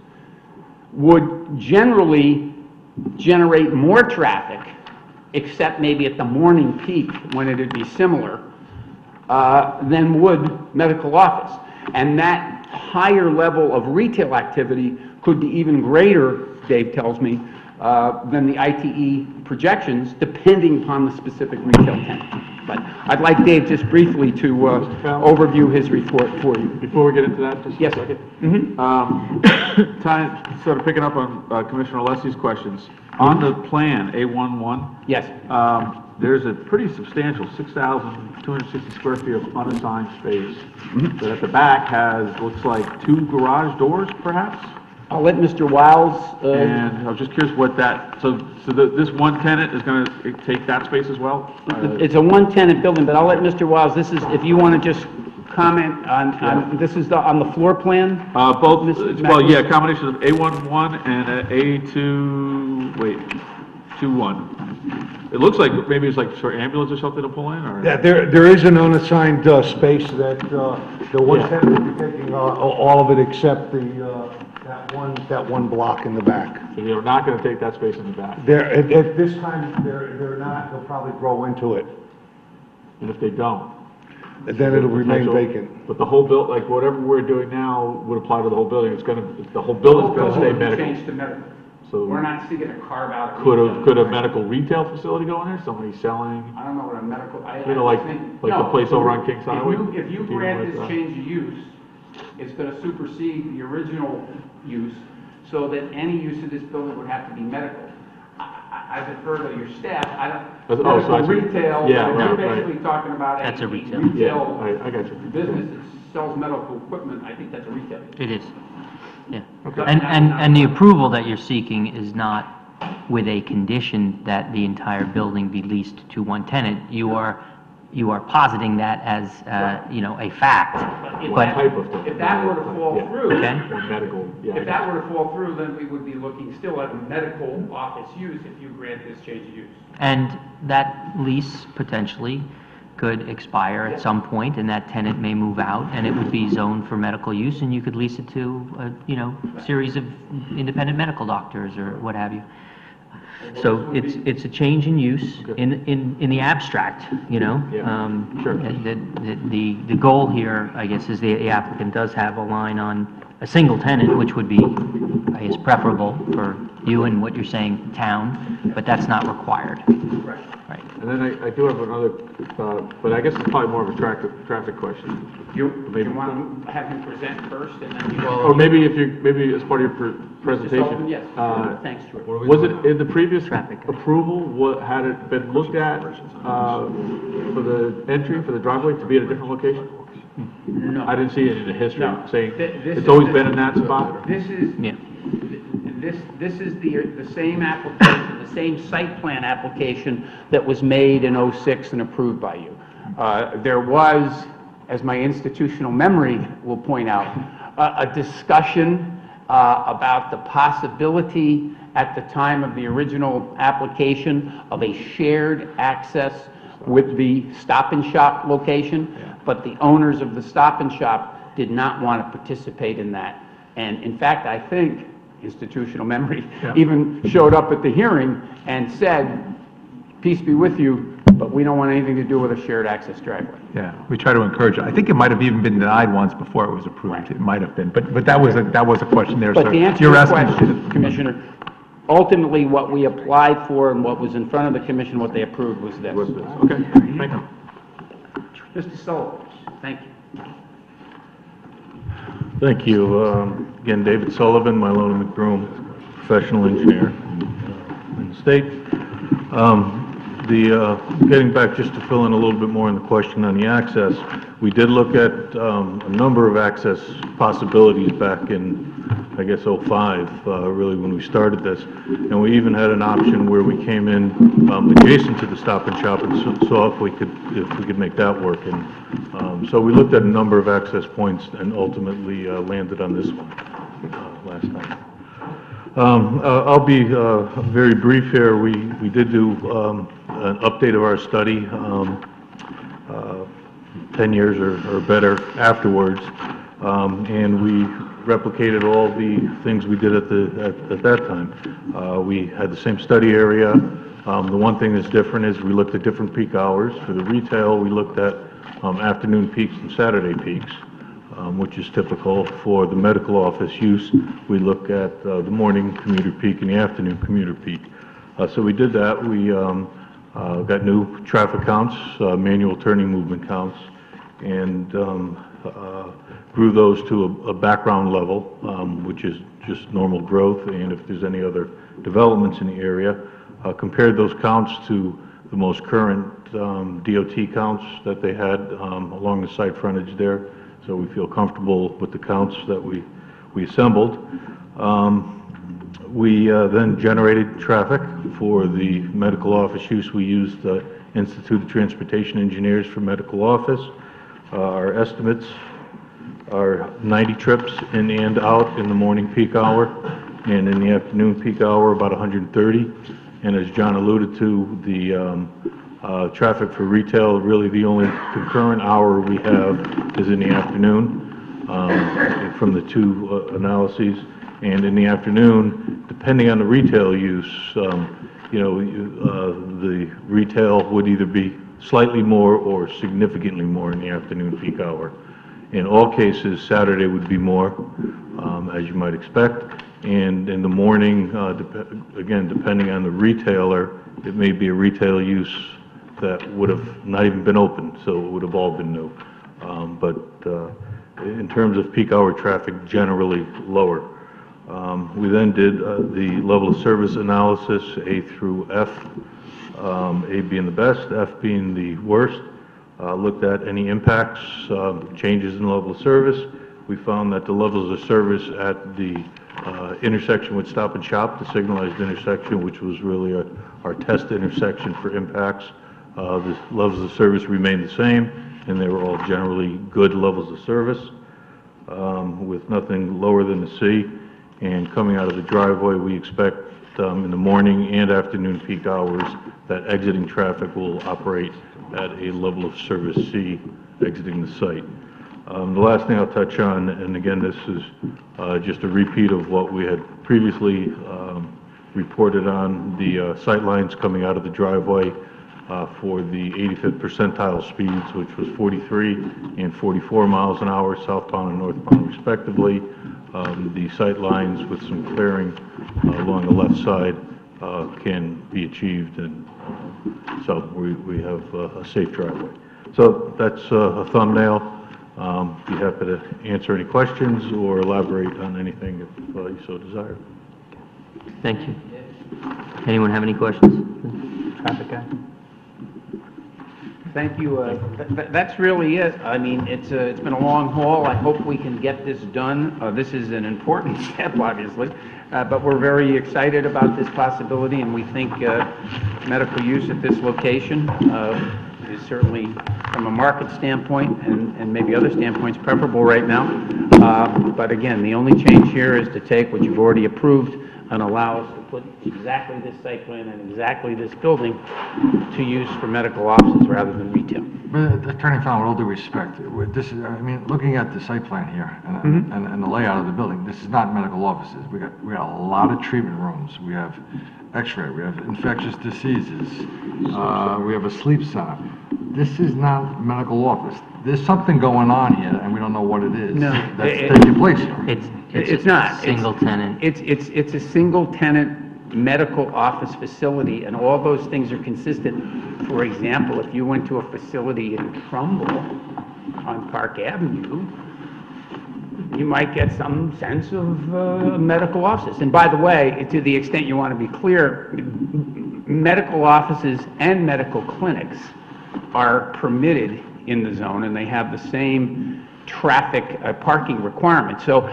would generally generate more traffic, except maybe at the morning peak when it would be similar, than would medical office. And that higher level of retail activity could be even greater, Dave tells me, than the ITE projections, depending upon the specific retail tenant. But I'd like Dave just briefly to overview his report for you. Before we get into that, just Yes. a second. Mm-hmm. Sort of picking up on Commissioner Alessi's questions. On the plan, A11, Yes. there's a pretty substantial 6,260 square feet of unassigned space that at the back has, looks like 2 garage doors, perhaps? I'll let Mr. Wiles, And I was just curious what that, this one tenant is going to take that space as well? it's a one-tenant building, but I'll let Mr. Wiles, this is, if you want to just comment on, this is on the floor plan? Both, Mr. well, yeah, a Mackey? combination of A11 and a A2, wait, 21. It looks like maybe it's like for ambulance or something to pull in, or? Yeah, there is an unassigned space that the one tenant will be taking all of it except that one block in the back. So you're not going to take that space in the back? At this time, they're not, they'll probably grow into it. And if they don't? Then it'll remain Potential- vacant. But the whole like whatever we're doing now would apply to the whole building, the whole building's going to stay medical. Change to medical. So We're not seeking to carve out. could a medical retail facility go in there, somebody selling? I don't know what a medical, You know, like the No. place over on Kings If Highway? If you Something grant like this that. change of use, it's gonna supersede the original use, so that any use of this building would have to be medical. I defer to your staff, I don't, Oh, so I medical see. retail, Yeah, you're right, basically right. talking about That's a a retail. retail I got you. business that sells medical equipment, I think that's a retail. It is, yeah. Okay. And the approval that you're seeking is not with a condition that the entire building be leased to one tenant. You are positing that as, a fact. What type of thing? If that were to fall Yeah. through, Okay. Medical, yeah. if that were to fall through, then we would be looking still at a medical office use if you grant this change of use. And that lease potentially could expire at some point, and that tenant may move out, and it would be zoned for medical use, and you could lease it to a, series of independent medical doctors or what have you. So it's a change in use in the abstract, Yeah, sure. The goal here, I guess, is the applicant does have a line on a single tenant, which would be, I guess, preferable for you and what you're saying, town, but that's not required. Right. Right. And then I do have another, but I guess it's probably more of a traffic question. You Maybe- want to have him present first, and then you... Or maybe maybe as part of your presentation. Sullivan, yes. Thanks, George. Was it in the previous Traffic. approval, had it been looked at for the entry, for the driveway, to be at a different location? No. I didn't see it in the history No. saying, This it's is- always been in that spot? This is, Yeah. this is the same application, the same site plan application that was made in '06 and approved by you. There was, as my institutional memory will point out, a discussion about the possibility at the time of the original application of a shared access with the Stop and Shop location, but the owners of the Stop and Shop did not want to participate in that. And in fact, I think institutional memory even showed up at the hearing and said, peace be with you, but we don't want anything to do with a shared access driveway. Yeah, we try to encourage it. I think it might have even been denied once before it was approved. It might have been, but that was a question there, But sir. to answer You're your asking- question, Commissioner, ultimately, what we applied for and what was in front of the commission, what they approved was this. Okay, thank you. Mr. Sullivan, thank you. Thank you. Again, David Sullivan, Mylona McBroom, professional engineer in the state. Getting back just to fill in a little bit more on the question on the access, we did look at a number of access possibilities back in, I guess, '05, really when we started this. And we even had an option where we came in adjacent to the Stop and Shop and saw if we could make that work. And so we looked at a number of access points and ultimately landed on this one last night. I'll be very brief here. We did do an update of our study 10 years or better afterwards, and we replicated all the things we did at that time. We had the same study area. The one thing that's different is we looked at different peak hours. For the retail, we looked at afternoon peaks and Saturday peaks. which is typical. For the medical office use, we look at the morning commuter peak and the afternoon commuter peak. So we did that. We got new traffic counts, manual turning movement counts, and grew those to a background level, which is just normal growth, and if there's any other developments in the area. Compared those counts to the most current DOT counts that they had along the site frontage there, so we feel comfortable with the counts that we assembled. We then generated traffic for the medical office use. We used the Institute of Transportation Engineers for medical office. Our estimates are 90 trips in and out in the morning peak hour, and in the afternoon peak hour about 130. And as John alluded to, the traffic for retail, really the only concurrent hour we have is in the afternoon from the two analyses. And in the afternoon, depending on the retail use, the retail would either be slightly more or significantly more in the afternoon peak hour. In all cases, Saturday would be more, as you might expect. And in the morning, again, depending on the retailer, it may be a retail use that would have not even been open, so it would have all been new. But in terms of peak hour traffic, generally lower. We then did the level of service analysis, A through F, A being the best, F being the worst. Looked at any impacts, changes in level of service. We found that the levels of service at the intersection with Stop and Shop, the signalized intersection, which was really our test intersection for impacts, the levels of service remained the same, and they were all generally good levels of service, with nothing lower than a C. And coming out of the driveway, we expect in the morning and afternoon peak hours that exiting traffic will operate at a level of service C exiting the site. The last thing I'll touch on, and again, this is just a repeat of what we had previously reported on, the sight lines coming out of the driveway for the 85th percentile speeds, which was 43 and 44 miles an hour, southbound and northbound respectively. The sight lines with some clearing along the left side can be achieved, and so we have a safe driveway. So that's a thumbnail. Be happy to answer any questions or elaborate on anything if you so desire. Thank you. Anyone have any questions? Traffic guy? Thank you. That's really it. I mean, it's been a long haul. I hope we can get this done. This is an important step, obviously, but we're very excited about this possibility, and we think medical use at this location is certainly, from a market standpoint and maybe other standpoints, preferable right now. But again, the only change here is to take what you've already approved and allow us to put exactly this site plan and exactly this building to use for medical offices rather than retail. Attorney Fallon, with all due respect, this is, I mean, looking at the site plan here and the layout of the building, this is not medical offices. We got a lot of treatment rooms. We have X-ray. We have infectious diseases. We have a sleep center. This is not medical office. There's something going on here, and we don't know what it is. No, that's taking place here. It's not. Single tenant. It's a single tenant medical office facility, and all those things are consistent. For example, if you went to a facility in Trumbull on Park Avenue, you might get some sense of medical office. And by the way, to the extent you want to be clear, medical offices and medical clinics are permitted in the zone, and they have the same traffic parking requirements. So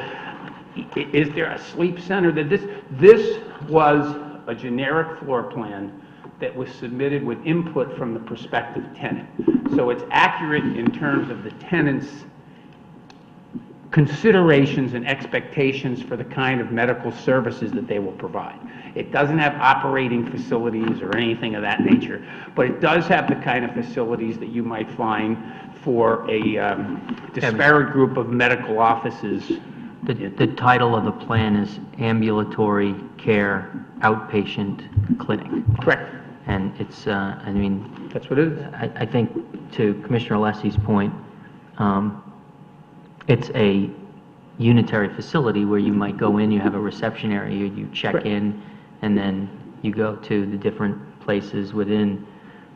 is there a sleep center that this was a generic floor plan that was submitted with input from the prospective tenant. So it's accurate in terms of the tenant's considerations and expectations for the kind of medical services that they will provide. It doesn't have operating facilities or anything of that nature, but it does have the kind of facilities that you might find for a disparate group of medical offices. The title of the plan is Ambulatory Care Outpatient Clinic. Correct. And it's, I mean... That's what it is. I think, to Commissioner Alessi's point, it's a unitary facility where you might go in, you have a reception area, you check in, and then you go to the different places within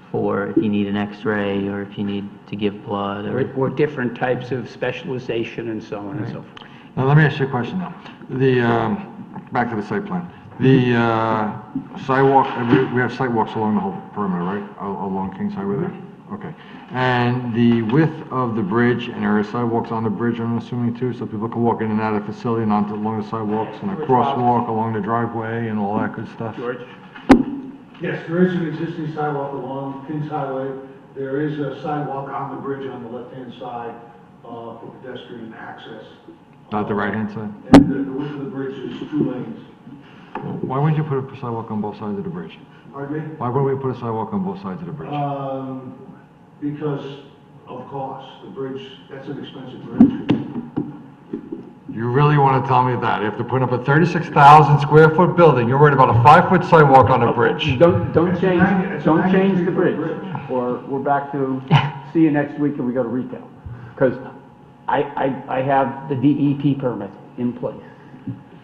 for if you need an x-ray or if you need to give blood Or different types of specialization and so on and so forth. Now, let me ask you a question now. The, back to the site plan. The sidewalk, we have sidewalks along the whole perimeter, right? Along Kings Highway there? Okay. And the width of the bridge, and there are sidewalks on the bridge, I'm assuming too, so people can walk in and out of the facility and onto along the sidewalks and a crosswalk along the driveway and all that good stuff? George? Yes, there is an existing sidewalk along Kings Highway. There is a sidewalk on the bridge on the left-hand side for pedestrian access. Not the right-hand side? And the width of the bridge is 2 lanes. Why wouldn't you put a sidewalk on both sides of the bridge? Pardon me? Why wouldn't we put a sidewalk on both sides of the bridge? Because of cost. The bridge, that's an expensive bridge. You really want to tell me that? After putting up a 36,000 square foot building, you're worried about a 5-foot sidewalk on a bridge? Don't change the bridge, or we're back to see you next week and we go to retail. Because I have the DEP permit in place,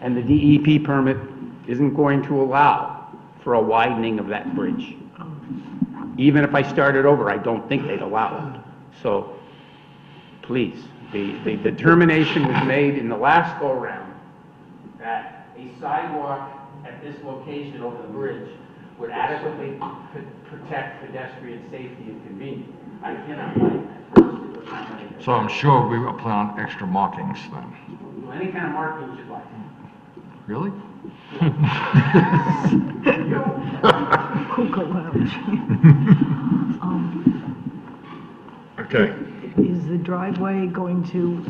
and the DEP permit isn't going to allow for a widening of that bridge. Even if I started over, I don't think they'd allow it. So, please, the determination was made in the last go-around that a sidewalk at this location over the bridge would adequately protect pedestrian safety and convenience. I cannot like that. So I'm sure we will plan on extra markings then. Any kind of markings you'd like. Really? Hookah lounge. Okay. Is the driveway going to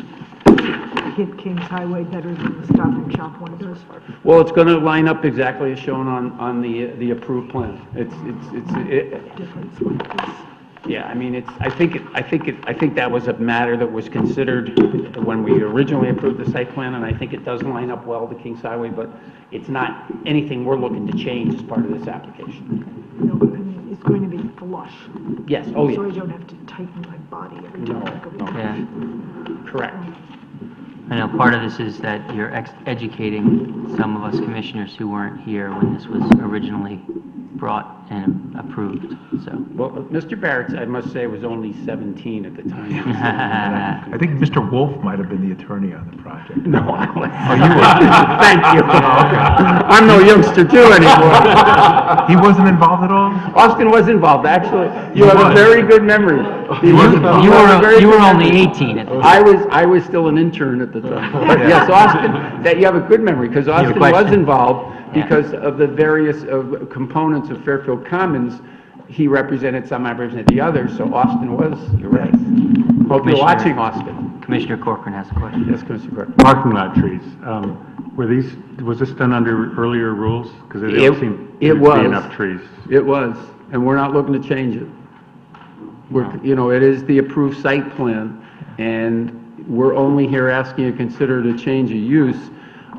hit Kings Highway better than the Stop and Shop one does? Well, it's going to line up exactly as shown on the approved plan. Difference like this. Yeah, I mean, I think that was a matter that was considered when we originally approved the site plan, and I think it does line up well to Kings Highway, but it's not anything we're looking to change as part of this application. No, but I mean, it's going to be flush. Yes, oh yeah. So I don't have to tighten my body every time I go in. Yeah. Correct. I know part of this is that you're educating some of us commissioners who weren't here when this was originally brought and approved, so. Well, Mr. Barrett, I must say, was only 17 at the time. I think Mr. Wolf might have been the attorney on the project. No, I was. Oh, you were? Thank you. I'm no youngster too anymore. He wasn't involved at all? Austin was involved, actually. You have a very good memory. You were only 18 at the time. I was still an intern at the time. But yes, Austin, that you have a good memory, because Austin was involved because of the various components of Fairfield Commons. He represented some, I represented the others, so Austin was, you're right. Hope you're watching, Austin. Commissioner Corcoran has a question. Yes, Commissioner Corcoran. Parking lot trees, was this done under earlier rules? Because it didn't seem to be enough trees. It was, and we're not looking to change it. It is the approved site plan, and we're only here asking you to consider it a change of use.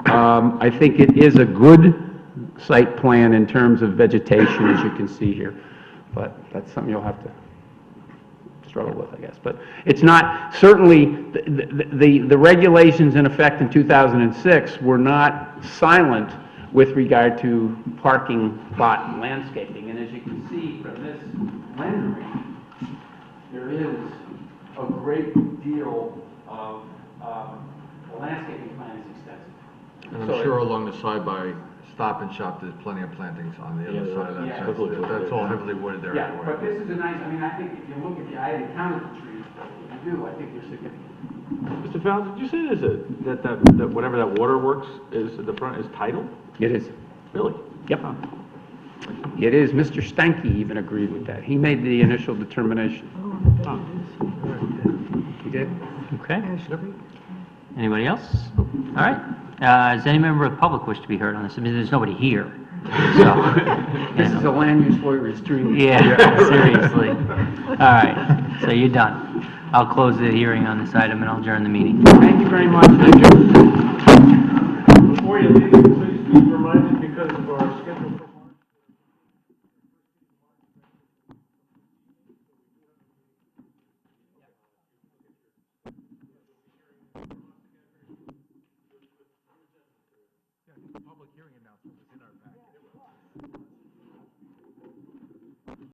I think it is a good site plan in terms of vegetation, as you can see here, but that's something you'll have to struggle with, I guess. But it's not, certainly, the regulations in effect in 2006 were not silent with regard to parking lot landscaping, and as you can see from this rendering, there is a great deal of, the landscaping plan is extensive. And I'm sure along the side by Stop and Shop, there's plenty of plantings on the other side of that fence. That's all heavily wooded there. Yeah, but this is a nice, I think if you look at I hadn't counted the trees, but if you do, I think they're significant. Mr. Fallon, did you say that whatever that waterworks is at the front is titled? It is. Really? Yep. It is. Mr. Stanky even agreed with that. He made the initial determination. He did? Okay. Anybody else? All right. Does any member of the public wish to be heard on this? I mean, there's nobody here, so. This is a land use lawyer extremely. Yeah, seriously. All right, so you're done. I'll close the hearing on this item and I'll adjourn the meeting. Thank you very much. Before you leave, please be reminded